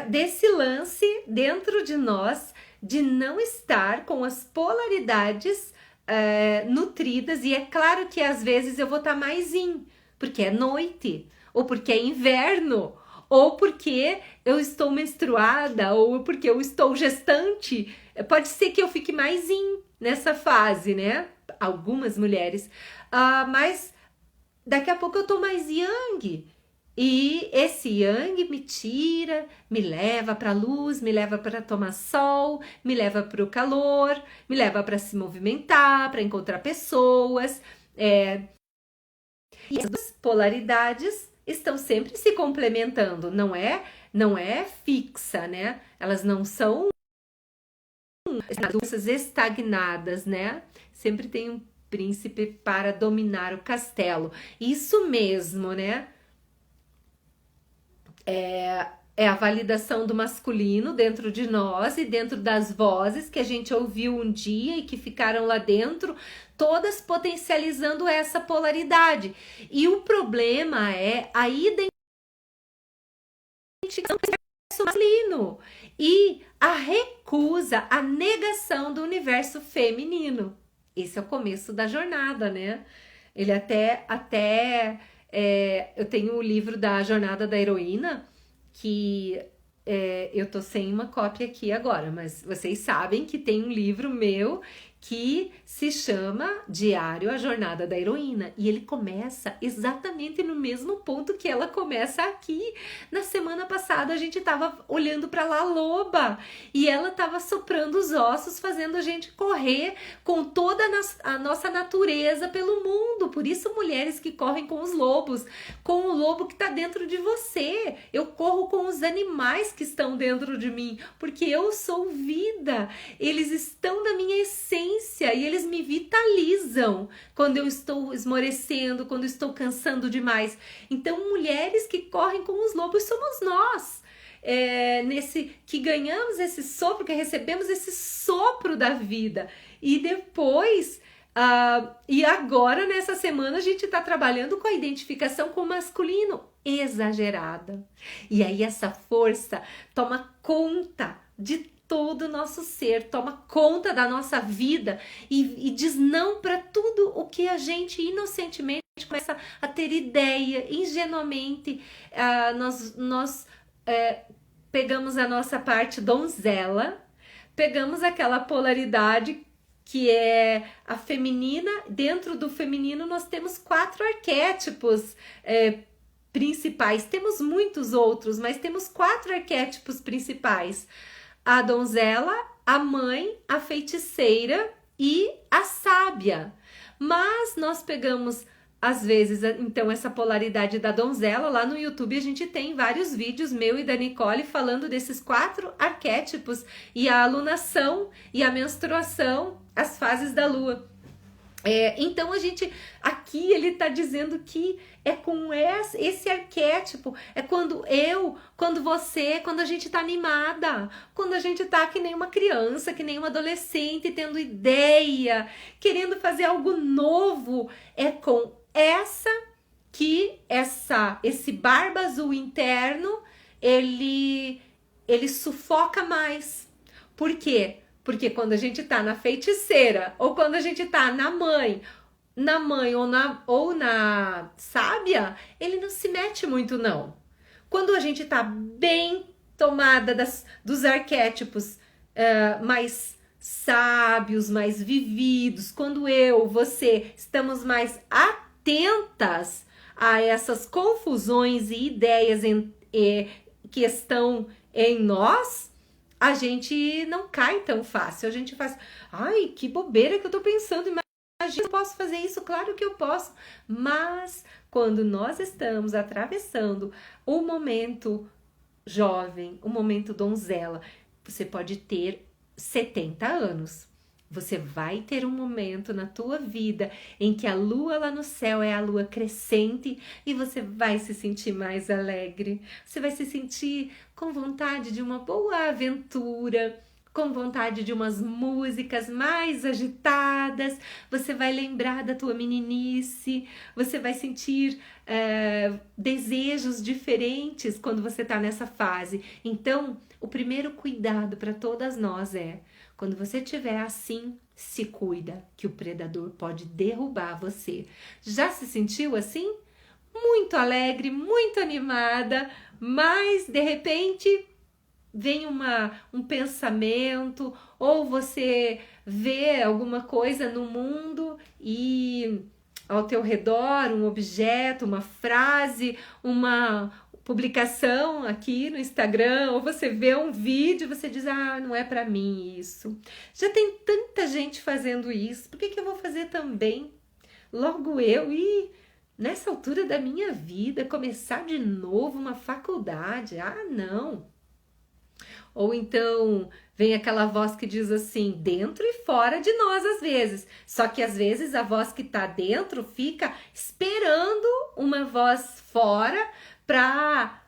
desse lance dentro de nós de não estar com as polaridades nutridas, e é claro que às vezes eu vou estar mais porque é noite, ou porque é inverno, ou porque eu estou menstruada, ou porque eu estou gestante. Pode ser que eu fique mais nessa fase, né? Algumas mulheres, mas daqui a pouco eu tô mais yang. E esse yang me tira, me leva para a luz, me leva para tomar sol, me leva para o calor, me leva para se movimentar, para encontrar pessoas. E as duas polaridades estão sempre se complementando, não é fixa, né? Elas não são estagnadas, né? Sempre tem um príncipe para dominar o castelo. Isso mesmo, né? É a validação do masculino dentro de nós e dentro das vozes que a gente ouviu um dia e que ficaram lá dentro, todas potencializando essa polaridade. E o problema é a identificação do masculino e a recusa, a negação do universo feminino. Esse é o começo da jornada, né? Ele eu tenho o livro da Jornada da Heroína, que eu tô sem uma cópia aqui agora, mas vocês sabem que tem um livro meu que se chama Diário, a Jornada da Heroína, e ele começa exatamente no mesmo ponto que ela começa aqui. Na semana passada a gente tava olhando para La Loba e ela tava soprando os ossos, fazendo a gente correr com toda a nossa natureza pelo mundo. Por isso, mulheres que correm com os lobos, com o lobo que está dentro de você. Eu corro com os animais que estão dentro de mim, porque eu sou vida. Eles estão na minha essência e eles me vitalizam quando eu estou esmorecendo, quando eu estou cansando demais. Então, mulheres que correm com os lobos somos nós. Que ganhamos esse sopro, que recebemos esse sopro da vida. E depois, e agora nessa semana a gente está trabalhando com a identificação com o masculino exagerada. E aí essa força toma conta de todo o nosso ser, toma conta da nossa vida e diz não para tudo o que a gente inocentemente começa a ter ideia, ingenuamente. Nós pegamos a nossa parte donzela, pegamos aquela polaridade que é a feminina. Dentro do feminino nós temos 4 arquétipos principais. Temos muitos outros, mas temos 4 arquétipos principais: a donzela, a mãe, a feiticeira e a sábia. Mas nós pegamos, às vezes, então, essa polaridade da donzela. Lá no YouTube a gente tem vários vídeos, meu e da Nicole, falando desses 4 arquétipos e a alunação e a menstruação, as fases da lua. Então a gente, aqui ele está dizendo que é com esse arquétipo, quando a gente está animada, quando a gente está que nem uma criança, que nem uma adolescente, tendo ideia, querendo fazer algo novo, é com esse barba azul interno, ele sufoca mais. Por quê? Porque quando a gente tá na feiticeira, ou quando a gente tá na mãe ou na sábia, ele não se mete muito, não. Quando a gente tá bem tomada dos arquétipos mais sábios, mais vividos, quando você estamos mais atentas a essas confusões e ideias que estão em nós, a gente não cai tão fácil. A gente faz, ai, que bobeira que eu tô pensando, imagina, eu posso fazer isso? Claro que eu posso. Mas quando nós estamos atravessando o momento jovem, o momento donzela, você pode ter 70 anos. Você vai ter um momento na tua vida em que a lua lá no céu é a lua crescente e você vai se sentir mais alegre. Você vai se sentir com vontade de uma boa aventura, com vontade de umas músicas mais agitadas. Você vai lembrar da tua meninice, você vai sentir desejos diferentes quando você está nessa fase. Então, o primeiro cuidado para todas nós quando você estiver assim, se cuida, que o predador pode derrubar você. Já se sentiu assim? Muito alegre, muito animada, mas de repente vem um pensamento, ou você vê alguma coisa no mundo e ao teu redor, um objeto, uma frase, uma publicação aqui no Instagram, ou você vê um vídeo e você diz, não é pra mim isso. Já tem tanta gente fazendo isso, por que eu vou fazer também? Logo eu, nessa altura da minha vida, começar de novo uma faculdade, não. Ou então vem aquela voz que diz assim, dentro e fora de nós às vezes. Só que às vezes a voz que tá dentro fica esperando uma voz fora para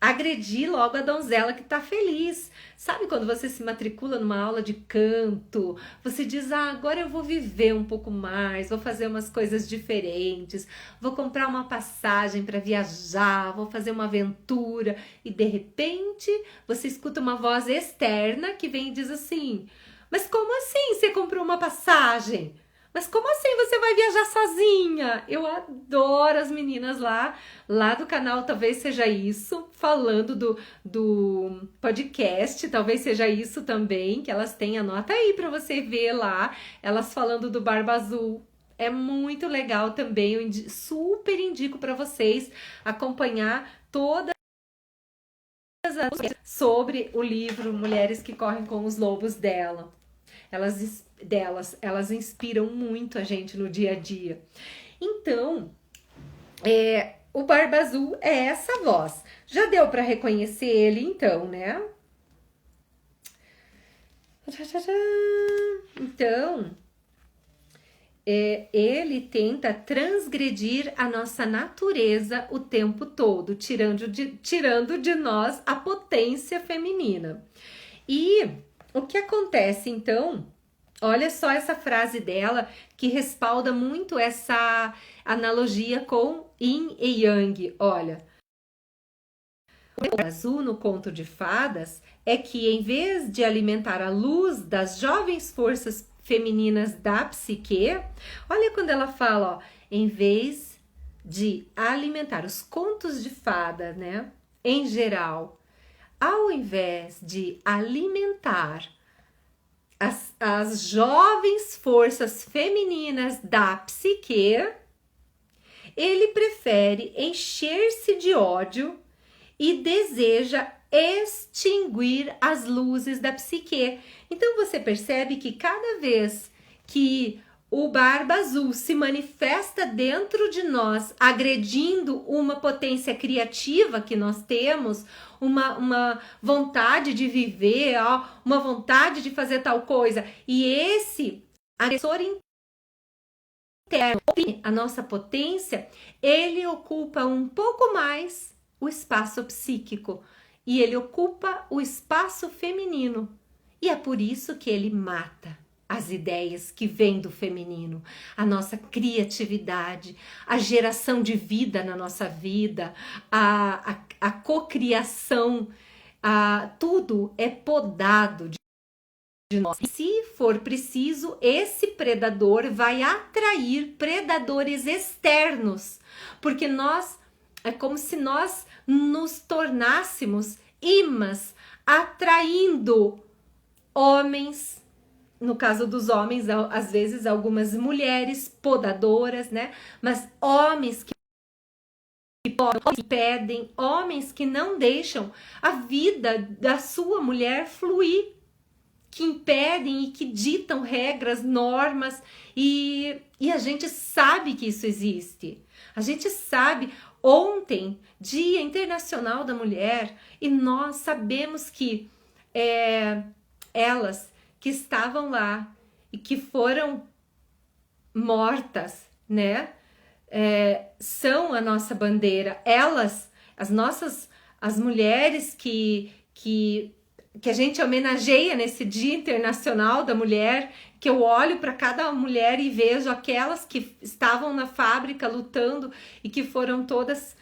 agredir logo a donzela que tá feliz. Sabe quando você se matricula numa aula de canto, você diz, agora eu vou viver um pouco mais, vou fazer umas coisas diferentes, vou comprar uma passagem para viajar, vou fazer uma aventura, e de repente você escuta uma voz externa que vem e diz assim, mas como assim você comprou uma passagem? Mas como assim você vai viajar sozinha? Eu adoro as meninas lá do canal, talvez seja isso, falando do podcast, talvez seja isso também, que elas têm, anota aí pra você ver lá, elas falando do Barba Azul. É muito legal também, super indico pra vocês acompanhar todas as sobre o livro Mulheres que Correm com os Lobos dela. Elas inspiram muito a gente no dia a dia. Então, o Barba Azul é essa voz. Já deu para reconhecer ele, então, né? Então, ele tenta transgredir a nossa natureza o tempo todo, tirando de nós a potência feminina. E o que acontece, então? Olha só essa frase dela que respalda muito essa analogia com Yin e Yang. Olha, o azul no conto de fadas é que, em vez de alimentar a luz das jovens forças femininas da psique, olha quando ela fala, ó, em vez de alimentar os contos de fada, né, em geral, ao invés de alimentar as jovens forças femininas da psique, ele prefere encher-se de ódio e deseja extinguir as luzes da psique. Então você percebe que cada vez que o Barba Azul se manifesta dentro de nós, agredindo uma potência criativa que nós temos, uma vontade de viver, uma vontade de fazer tal coisa, e esse agressor interno, a nossa potência, ele ocupa um pouco mais o espaço psíquico e ele ocupa o espaço feminino, e é por isso que ele mata as ideias que vêm do feminino, a nossa criatividade, a geração de vida na nossa vida, a cocriação, tudo é podado de nós. E se for preciso, esse predador vai atrair predadores externos, porque nós, é como se nós nos tornássemos imãs, atraindo homens, no caso dos homens, às vezes algumas mulheres podadoras, né? Mas homens que pedem, homens que não deixam a vida da sua mulher fluir, que impedem e que ditam regras, normas, e a gente sabe que isso existe. A gente sabe, ontem, Dia Internacional da Mulher, e nós sabemos que elas que estavam lá e que foram mortas, né? São a nossa bandeira. Elas, as mulheres que a gente homenageia nesse Dia Internacional da Mulher, que eu olho para cada mulher e vejo aquelas que estavam na fábrica lutando e que foram todas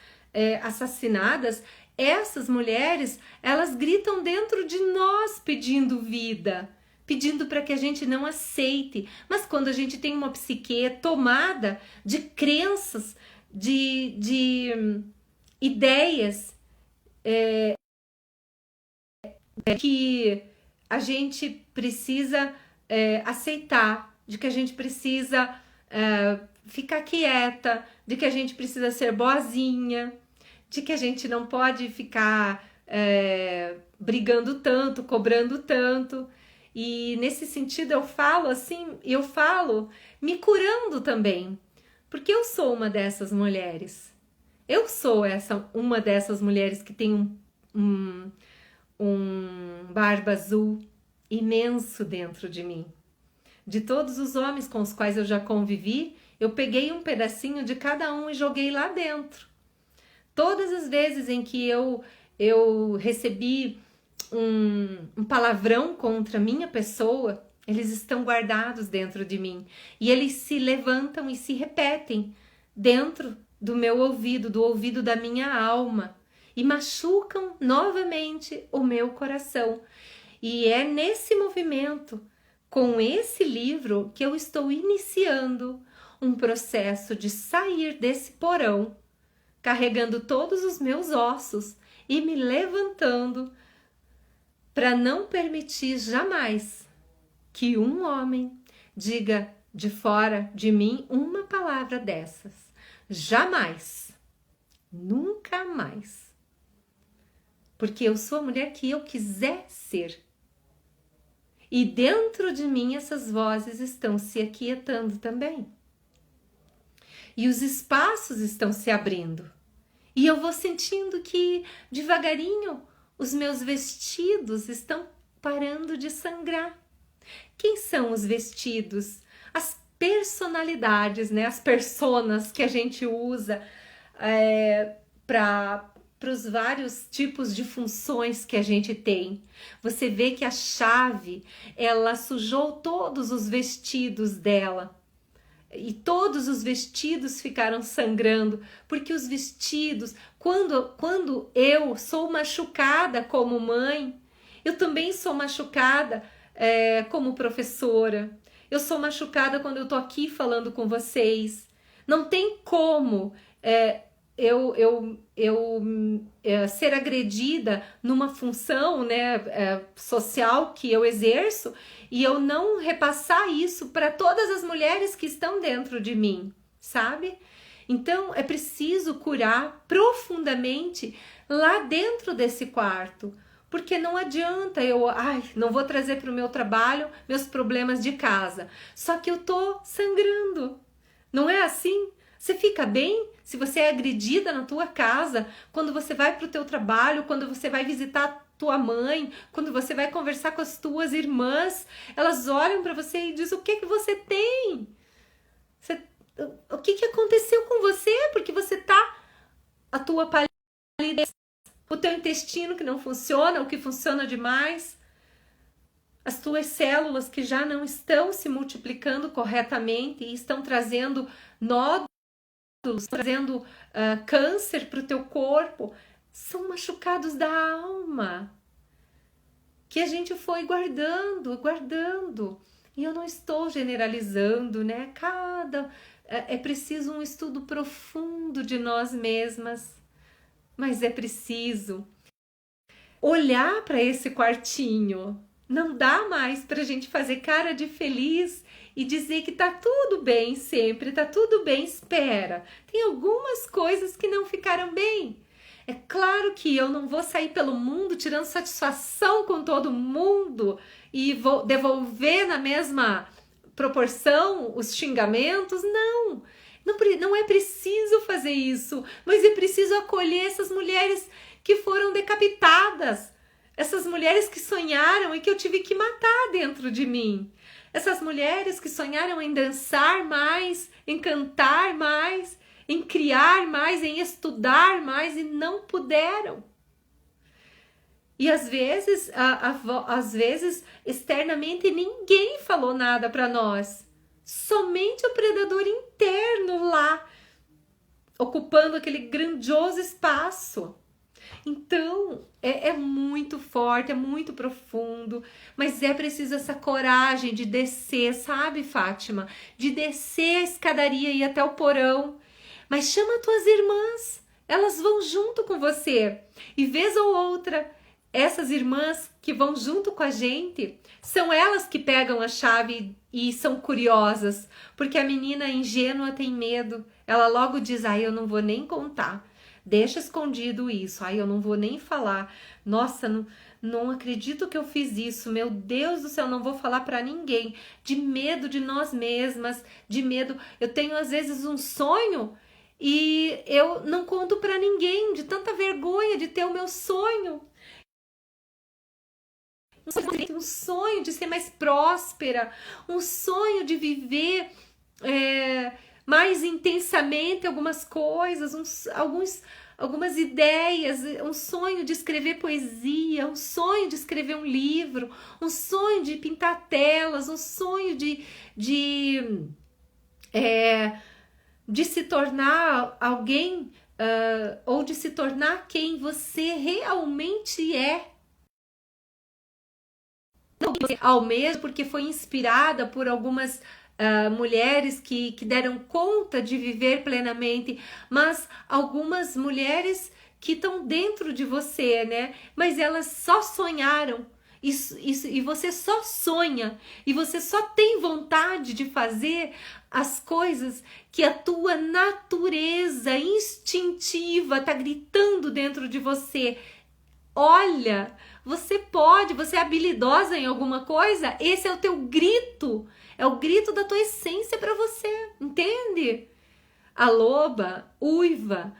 assassinadas. Essas mulheres, elas gritam dentro de nós pedindo vida, pedindo para que a gente não aceite. Mas quando a gente tem uma psique tomada de crenças, de ideias que a gente precisa aceitar, de que a gente precisa ficar quieta, de que a gente precisa ser boazinha, de que a gente não pode ficar brigando tanto, cobrando tanto. E nesse sentido eu falo assim, eu falo me curando também, porque eu sou uma dessas mulheres. Eu sou uma dessas mulheres que tem um Barba Azul imenso dentro de mim. De todos os homens com os quais eu já convivi, eu peguei um pedacinho de cada um e joguei lá dentro. Todas as vezes em que eu recebi um palavrão contra a minha pessoa, eles estão guardados dentro de mim. E eles se levantam e se repetem dentro do meu ouvido, do ouvido da minha alma. E machucam novamente o meu coração. E é nesse movimento, com esse livro que eu estou iniciando um processo de sair desse porão, carregando todos os meus ossos e me levantando para não permitir jamais que um homem diga de fora de mim uma palavra dessas. Jamais. Nunca mais. Porque eu sou a mulher que eu quiser ser. E dentro de mim essas vozes estão se aquietando também. E os espaços estão se abrindo. E eu vou sentindo que devagarinho os meus vestidos estão parando de sangrar. Quem são os vestidos? As personalidades, né? As personas que a gente usa para os vários tipos de funções que a gente tem. Você vê que a chave, ela sujou todos os vestidos dela. E todos os vestidos ficaram sangrando, porque os vestidos, quando eu sou machucada como mãe, eu também sou machucada como professora. Eu sou machucada quando eu tô aqui falando com vocês. Não tem como eu ser agredida numa função, né, social que eu exerço e eu não repassar isso para todas as mulheres que estão dentro de mim, sabe? Então é preciso curar profundamente lá dentro desse quarto, porque não adianta não vou trazer para o meu trabalho meus problemas de casa, só que eu tô sangrando, não é assim? Você fica bem se você é agredida na tua casa, quando você vai para o teu trabalho, quando você vai visitar tua mãe, quando você vai conversar com as tuas irmãs, elas olham para você e dizem: o que que você tem? O que que aconteceu com você? Porque você tá, a tua palidez, o teu intestino que não funciona, o que funciona demais, as tuas células que já não estão se multiplicando corretamente e estão trazendo nódulos, trazendo câncer para o teu corpo, são machucados da alma que a gente foi guardando. E eu não estou generalizando, né? É preciso um estudo profundo de nós mesmas, mas é preciso olhar para esse quartinho. Não dá mais para a gente fazer cara de feliz e dizer que tá tudo bem sempre, tá tudo bem, espera. Tem algumas coisas que não ficaram bem. É claro que eu não vou sair pelo mundo tirando satisfação com todo mundo e vou devolver na mesma proporção os xingamentos, não. Não é preciso fazer isso, mas é preciso acolher essas mulheres que foram decapitadas, essas mulheres que sonharam e que eu tive que matar dentro de mim. Essas mulheres que sonharam em dançar mais, em cantar mais, em criar mais, em estudar mais e não puderam. E às vezes, externamente, ninguém falou nada para nós. Somente o predador interno lá, ocupando aquele grandioso espaço. Então, é muito forte, é muito profundo, mas é preciso essa coragem de descer, sabe, Fátima? De descer a escadaria e ir até o porão. Mas chama tuas irmãs, elas vão junto com você. E vez ou outra, essas irmãs que vão junto com a gente, são elas que pegam a chave e são curiosas, porque a menina ingênua tem medo. Ela logo diz: eu não vou nem contar. Deixa escondido isso. Eu não vou nem falar. Nossa, não acredito que eu fiz isso. Meu Deus do céu, não vou falar para ninguém. De medo de nós mesmas, de medo. Eu tenho às vezes um sonho e eu não conto para ninguém, de tanta vergonha de ter o meu sonho. Um sonho de ser mais próspera, um sonho de viver mais intensamente algumas coisas, algumas ideias, um sonho de escrever poesia, um sonho de escrever um livro, um sonho de pintar telas, um sonho de se tornar alguém ou de se tornar quem você realmente é. Não que você almeja porque foi inspirada por algumas mulheres que deram conta de viver plenamente, mas algumas mulheres que estão dentro de você, né? Mas elas só sonharam. Isso, e você só sonha, e você só tem vontade de fazer as coisas que a tua natureza instintiva tá gritando dentro de você. Olha, você pode, você é habilidosa em alguma coisa, esse é o teu grito, é o grito da tua essência para você, entende? A loba uiva,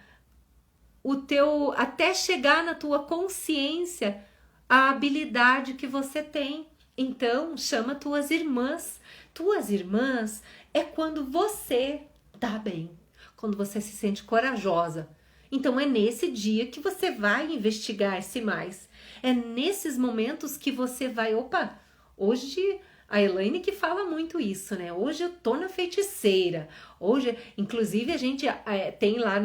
o teu até chegar na tua consciência a habilidade que você tem. Então, chama tuas irmãs. Tuas irmãs é quando você tá bem, quando você se sente corajosa. Então, é nesse dia que você vai investigar-se mais. É nesses momentos que você vai, opa, hoje a Elaine que fala muito isso, né? Hoje eu tô na feiticeira. Hoje, inclusive, a gente tem lá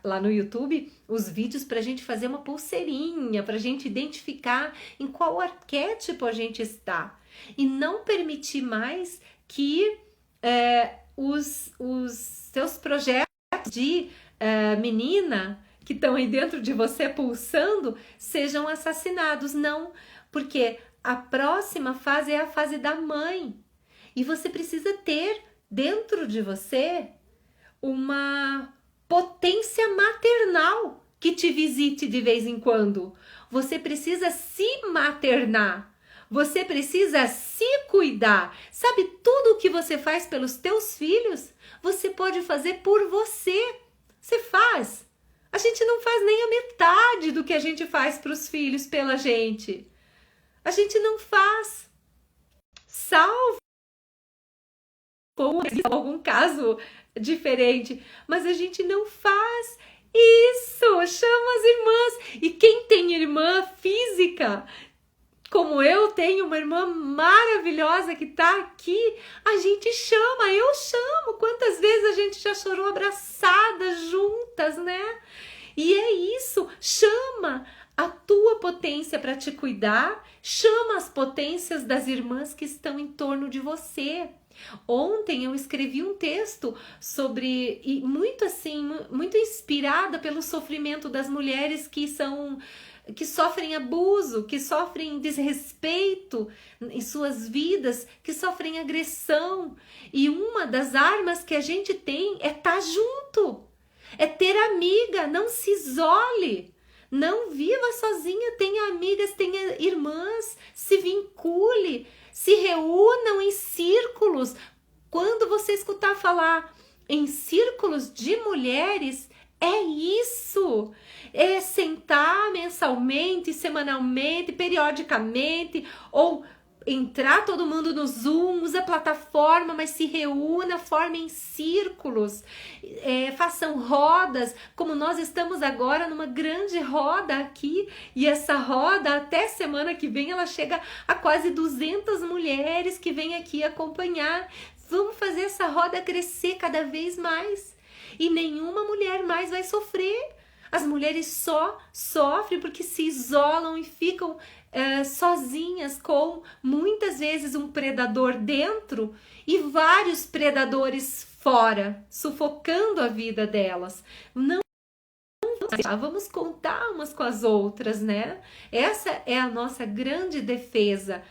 lá no YouTube os vídeos pra gente fazer uma pulseirinha, pra gente identificar em qual arquétipo a gente está. E não permitir mais que os seus projetos de menina que estão aí dentro de você pulsando sejam assassinados. Não, porque a próxima fase é a fase da mãe. E você precisa ter dentro de você uma potência maternal que te visite de vez em quando. Você precisa se maternar. Você precisa se cuidar. Sabe, tudo o que você faz pelos teus filhos, você pode fazer por você. Você faz. A gente não faz nem a metade do que a gente faz para os filhos pela gente. A gente não faz, salvo algum caso diferente, mas a gente não faz isso. Chama as irmãs. E quem tem irmã física, como eu tenho uma irmã maravilhosa que tá aqui, a gente chama, eu chamo. Quantas vezes a gente já chorou abraçadas juntas, né? E é isso, chama a tua potência para te cuidar, chama as potências das irmãs que estão em torno de você. Ontem eu escrevi um texto sobre, e muito assim, muito inspirada pelo sofrimento das mulheres que sofrem abuso, que sofrem desrespeito em suas vidas, que sofrem agressão. E uma das armas que a gente tem é estar junto, é ter amiga, não se isole. Não viva sozinha, tenha amigas, tenha irmãs, se vincule, se reúnam em círculos. Quando você escutar falar em círculos de mulheres, é isso. É sentar mensalmente, semanalmente, periodicamente, ou entrar todo mundo no Zoom, usa a plataforma, mas se reúna, formem círculos, façam rodas, como nós estamos agora numa grande roda aqui, e essa roda até semana que vem ela chega a quase 200 mulheres que vêm aqui acompanhar. Vamos fazer essa roda crescer cada vez mais, e nenhuma mulher mais vai sofrer. As mulheres só sofrem porque se isolam e ficam sozinhas, com muitas vezes um predador dentro e vários predadores fora, sufocando a vida delas. Não vamos contar umas com as outras, né? Essa é a nossa grande defesa.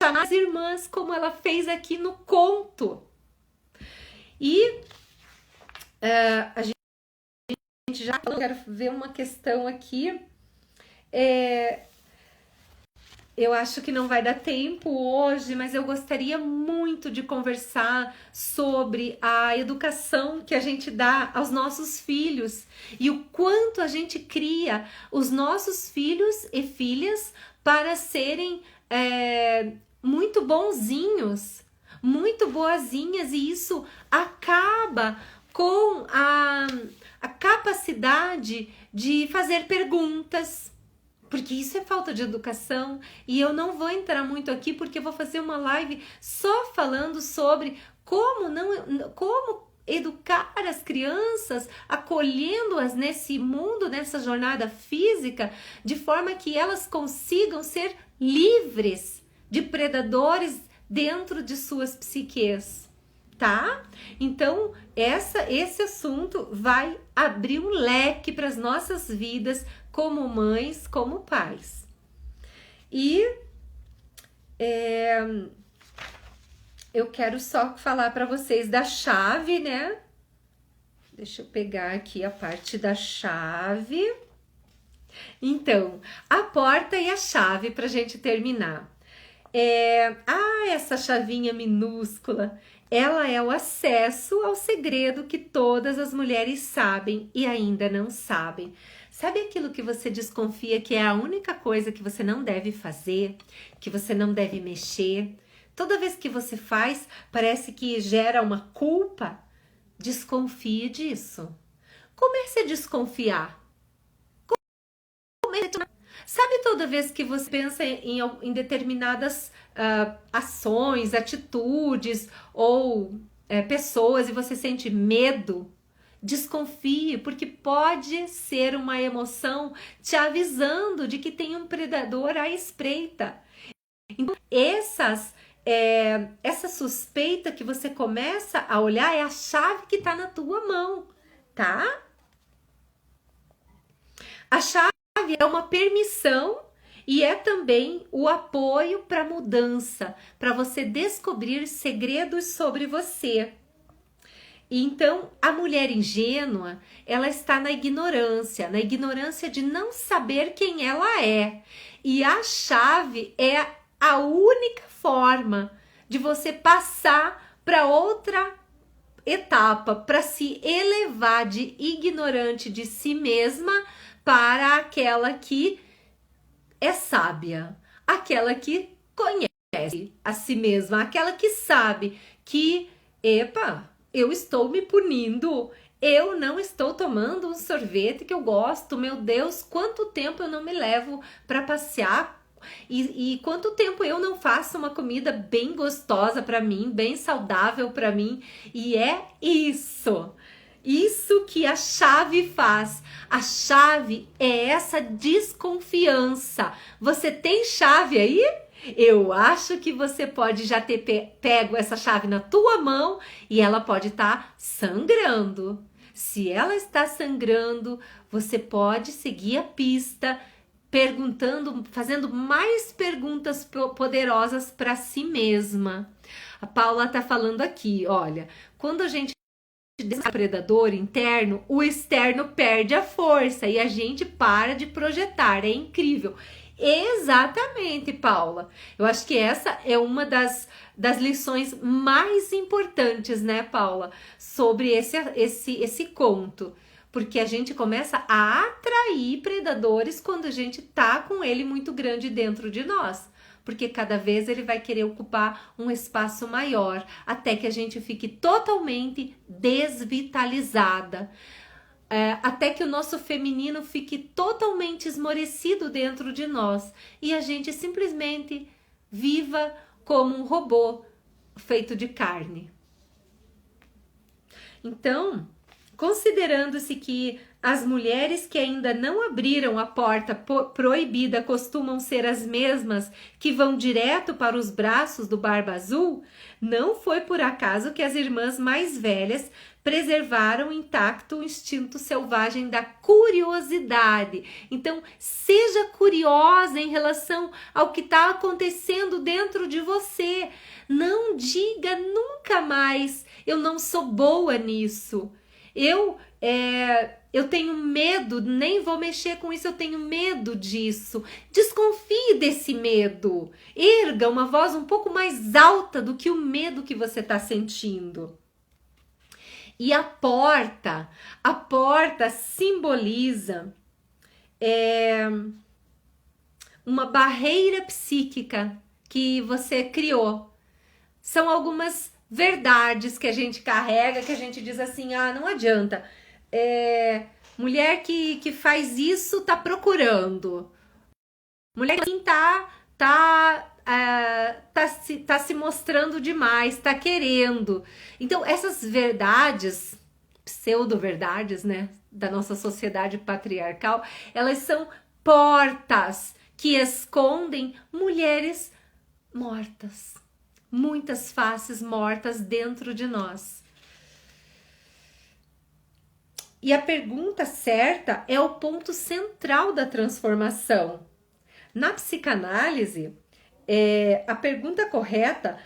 Chamar as irmãs, como ela fez aqui no conto. E a gente já quero ver uma questão aqui. Eu acho que não vai dar tempo hoje, mas eu gostaria muito de conversar sobre a educação que a gente dá aos nossos filhos e o quanto a gente cria os nossos filhos e filhas para serem muito bonzinhos, muito boazinhas, e isso acaba com a capacidade de fazer perguntas. Porque isso é falta de educação, e eu não vou entrar muito aqui porque eu vou fazer uma live só falando sobre como educar as crianças, acolhendo-as nesse mundo, nessa jornada física, de forma que elas consigam ser livres de predadores dentro de suas psiques, tá? Então, esse assunto vai abrir um leque para as nossas vidas como mães, como pais. E eu quero só falar para vocês da chave, né? Deixa eu pegar aqui a parte da chave. Então, a porta e a chave para a gente terminar. Essa chavinha minúscula, ela é o acesso ao segredo que todas as mulheres sabem e ainda não sabem. Sabe aquilo que você desconfia que é a única coisa que você não deve fazer, que você não deve mexer? Toda vez que você faz, parece que gera uma culpa. Desconfie disso. Comece a desconfiar. Sabe toda vez que você pensa em determinadas ações, atitudes ou pessoas e você sente medo? Desconfie, porque pode ser uma emoção te avisando de que tem um predador à espreita. Então, essa suspeita que você começa a olhar é a chave que está na tua mão, tá? A chave é uma permissão e é também o apoio para mudança, para você descobrir segredos sobre você. Então, a mulher ingênua, ela está na ignorância de não saber quem ela é. E a chave é a única forma de você passar para outra etapa, para se elevar de ignorante de si mesma para aquela que é sábia, aquela que conhece a si mesma, aquela que sabe que, eu estou me punindo, eu não estou tomando um sorvete que eu gosto, meu Deus, quanto tempo eu não me levo para passear e quanto tempo eu não faço uma comida bem gostosa para mim, bem saudável para mim, e é isso que a chave faz. A chave é essa desconfiança. Você tem chave aí? Eu acho que você pode já ter pego essa chave na tua mão e ela pode estar sangrando. Se ela está sangrando, você pode seguir a pista, perguntando, fazendo mais perguntas poderosas para si mesma. A Paula está falando aqui, olha, quando a gente o predador interno, o externo perde a força e a gente para de projetar. É incrível. Exatamente, Paula. Eu acho que essa é uma das lições mais importantes, né, Paula? Sobre esse conto. Porque a gente começa a atrair predadores quando a gente tá com ele muito grande dentro de nós. Porque cada vez ele vai querer ocupar um espaço maior, até que a gente fique totalmente desvitalizada, até que o nosso feminino fique totalmente esmorecido dentro de nós e a gente simplesmente viva como um robô feito de carne. Então, considerando-se que as mulheres que ainda não abriram a porta proibida costumam ser as mesmas que vão direto para os braços do Barba Azul, não foi por acaso que as irmãs mais velhas preservaram intacto o instinto selvagem da curiosidade. Então, seja curiosa em relação ao que está acontecendo dentro de você. Não diga nunca mais, eu não sou boa nisso. Eu tenho medo, nem vou mexer com isso, eu tenho medo disso. Desconfie desse medo. Erga uma voz um pouco mais alta do que o medo que você está sentindo. E a porta simboliza uma barreira psíquica que você criou. São algumas verdades que a gente carrega, que a gente diz assim, não adianta. Mulher que faz isso tá procurando. Mulher que tá se mostrando demais, tá querendo. Então, essas verdades, pseudo-verdades, né, da nossa sociedade patriarcal, elas são portas que escondem mulheres mortas. Muitas faces mortas dentro de nós. E a pergunta certa é o ponto central da transformação. Na psicanálise, a pergunta correta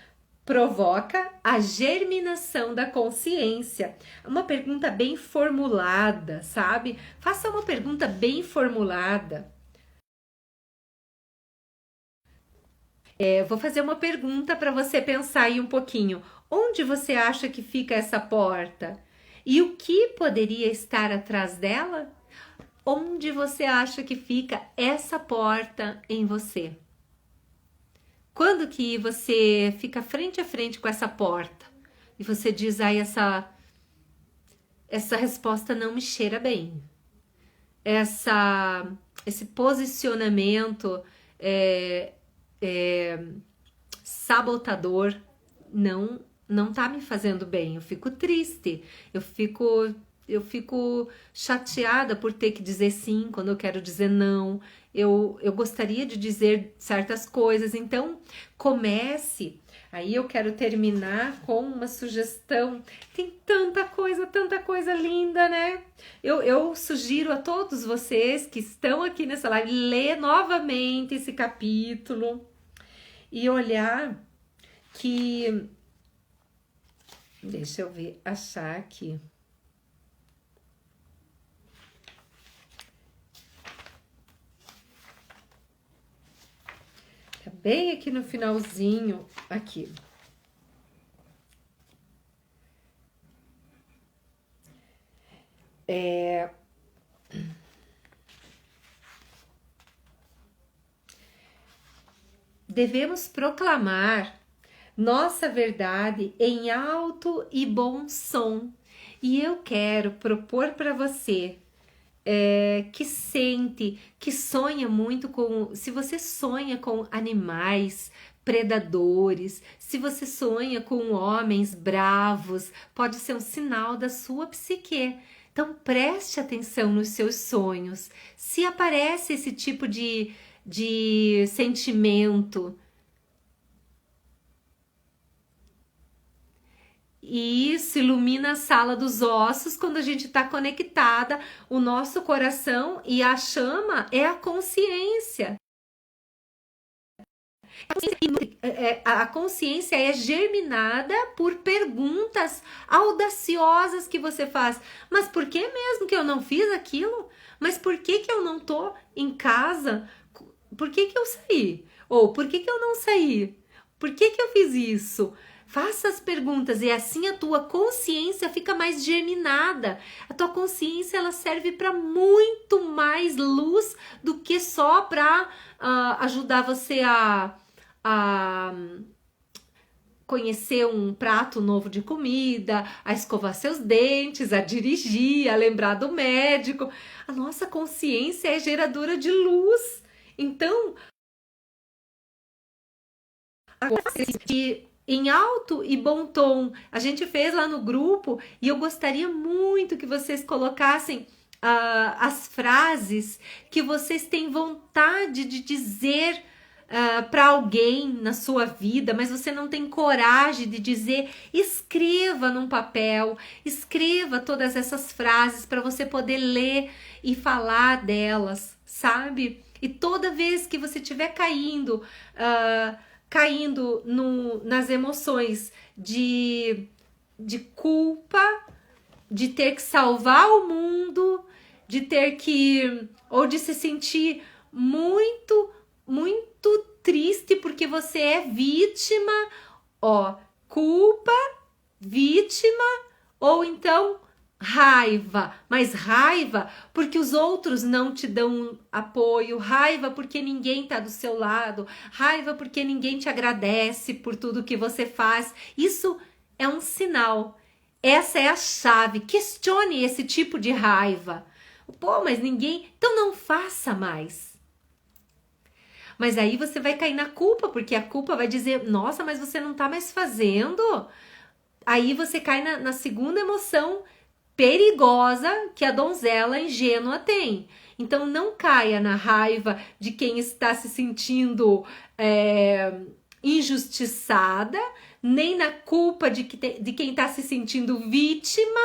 provoca a germinação da consciência. Uma pergunta bem formulada, sabe? Faça uma pergunta bem formulada. Vou fazer uma pergunta para você pensar aí um pouquinho. Onde você acha que fica essa porta? E o que poderia estar atrás dela? Onde você acha que fica essa porta em você? Quando que você fica frente a frente com essa porta e você diz, ai, essa resposta não me cheira bem. Esse posicionamento sabotador não tá me fazendo bem. Eu fico triste, eu fico chateada por ter que dizer sim quando eu quero dizer não. Eu gostaria de dizer certas coisas. Então, comece. Aí eu quero terminar com uma sugestão. Tem tanta coisa linda, né? Eu sugiro a todos vocês que estão aqui nessa live, ler novamente esse capítulo e olhar que... Deixa eu ver, achar aqui. Tá bem aqui no finalzinho, aqui. Devemos proclamar nossa verdade em alto e bom som. E eu quero propor para você que sente, que sonha muito com... Se você sonha com animais predadores, se você sonha com homens bravos, pode ser um sinal da sua psique. Então preste atenção nos seus sonhos. Se aparece esse tipo de sentimento, e isso ilumina a sala dos ossos quando a gente está conectada, o nosso coração, e a chama é a consciência. A consciência é germinada por perguntas audaciosas que você faz. Mas por que mesmo que eu não fiz aquilo? Mas por que eu não tô em casa? Por que eu saí? Ou por que eu não saí? Por que eu fiz isso? Faça as perguntas e assim a tua consciência fica mais germinada. A tua consciência ela serve para muito mais luz do que só para ajudar você a conhecer um prato novo de comida, a escovar seus dentes, a dirigir, a lembrar do médico. A nossa consciência é geradora de luz. Então, em alto e bom tom, a gente fez lá no grupo e eu gostaria muito que vocês colocassem as frases que vocês têm vontade de dizer para alguém na sua vida, mas você não tem coragem de dizer. Escreva num papel, escreva todas essas frases para você poder ler e falar delas, sabe? E toda vez que você estiver caindo nas emoções de culpa, de ter que salvar o mundo, de ter que... ou de se sentir muito triste porque você é vítima, culpa, vítima, ou então raiva, mas raiva porque os outros não te dão apoio, raiva porque ninguém tá do seu lado, raiva porque ninguém te agradece por tudo que você faz. Isso é um sinal. Essa é a chave. Questione esse tipo de raiva. Pô, mas ninguém... Então não faça mais. Mas aí você vai cair na culpa, porque a culpa vai dizer, nossa, mas você não tá mais fazendo. Aí você cai na segunda emoção perigosa que a donzela ingênua tem. Então não caia na raiva de quem está se sentindo injustiçada, nem na culpa de quem está se sentindo vítima,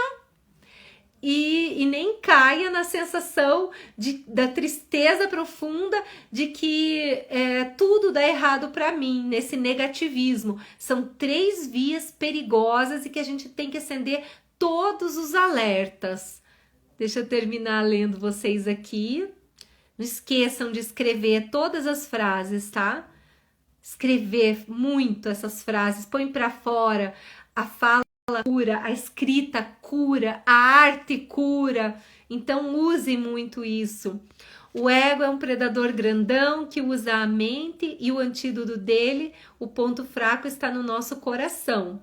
e nem caia na sensação da tristeza profunda de que tudo dá errado para mim, nesse negativismo. São 3 vias perigosas e que a gente tem que acender todos os alertas. Deixa eu terminar lendo vocês aqui. Não esqueçam de escrever todas as frases, tá? Escrever muito essas frases, põe para fora. A fala cura, a escrita cura, a arte cura. Então use muito isso. O ego é um predador grandão que usa a mente e o antídoto dele, o ponto fraco está no nosso coração.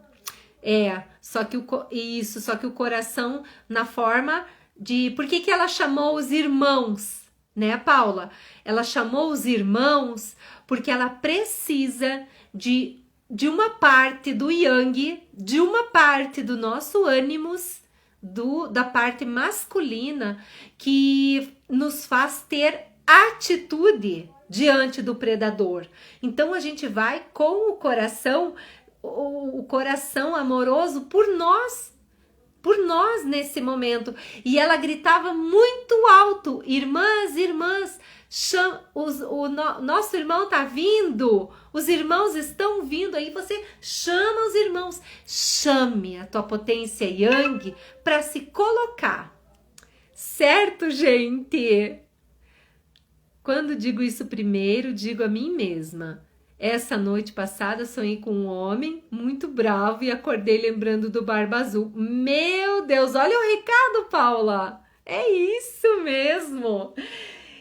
Só que o coração na forma de... Por que ela chamou os irmãos? Né, Paula? Ela chamou os irmãos porque ela precisa de uma parte do yang, de uma parte do nosso ânimos, da parte masculina, que nos faz ter atitude diante do predador. Então a gente vai com o coração amoroso por nós nesse momento. E ela gritava muito alto: irmãs, irmãs, nosso irmão tá vindo, os irmãos estão vindo. Aí você chama os irmãos, chame a tua potência yang para se colocar, certo, gente? Quando digo isso primeiro, digo a mim mesma. Essa noite passada sonhei com um homem muito bravo e acordei lembrando do Barba Azul. Meu Deus, olha o recado, Paula! É isso mesmo!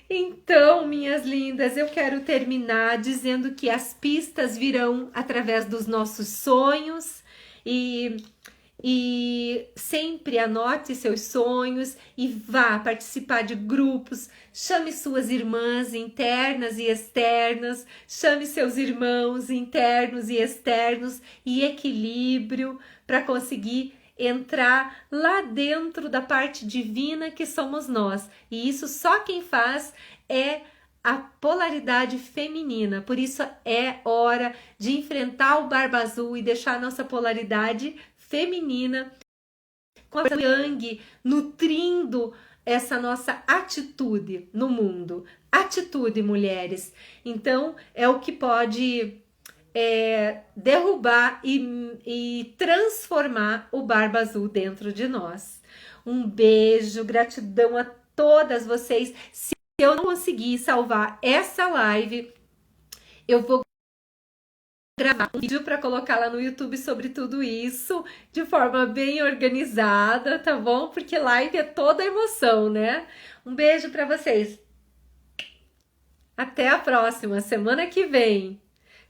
Então, minhas lindas, eu quero terminar dizendo que as pistas virão através dos nossos sonhos e sempre anote seus sonhos e vá participar de grupos, chame suas irmãs internas e externas, chame seus irmãos internos e externos e equilíbrio para conseguir entrar lá dentro da parte divina que somos nós. E isso só quem faz é a polaridade feminina. Por isso é hora de enfrentar o Barba Azul e deixar a nossa polaridade feminina com a yang nutrindo essa nossa atitude no mundo. Atitude, mulheres. Então é o que pode derrubar e transformar o Barba Azul dentro de nós. Um beijo, gratidão a todas vocês. Se eu não conseguir salvar essa live, eu vou gravar um vídeo para colocar lá no YouTube sobre tudo isso, de forma bem organizada, tá bom? Porque live é toda emoção, né? Um beijo para vocês. Até a próxima, semana que vem.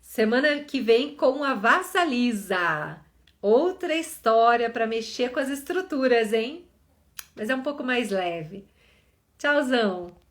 Semana que vem com a Vassalisa. Outra história para mexer com as estruturas, hein? Mas é um pouco mais leve. Tchauzão!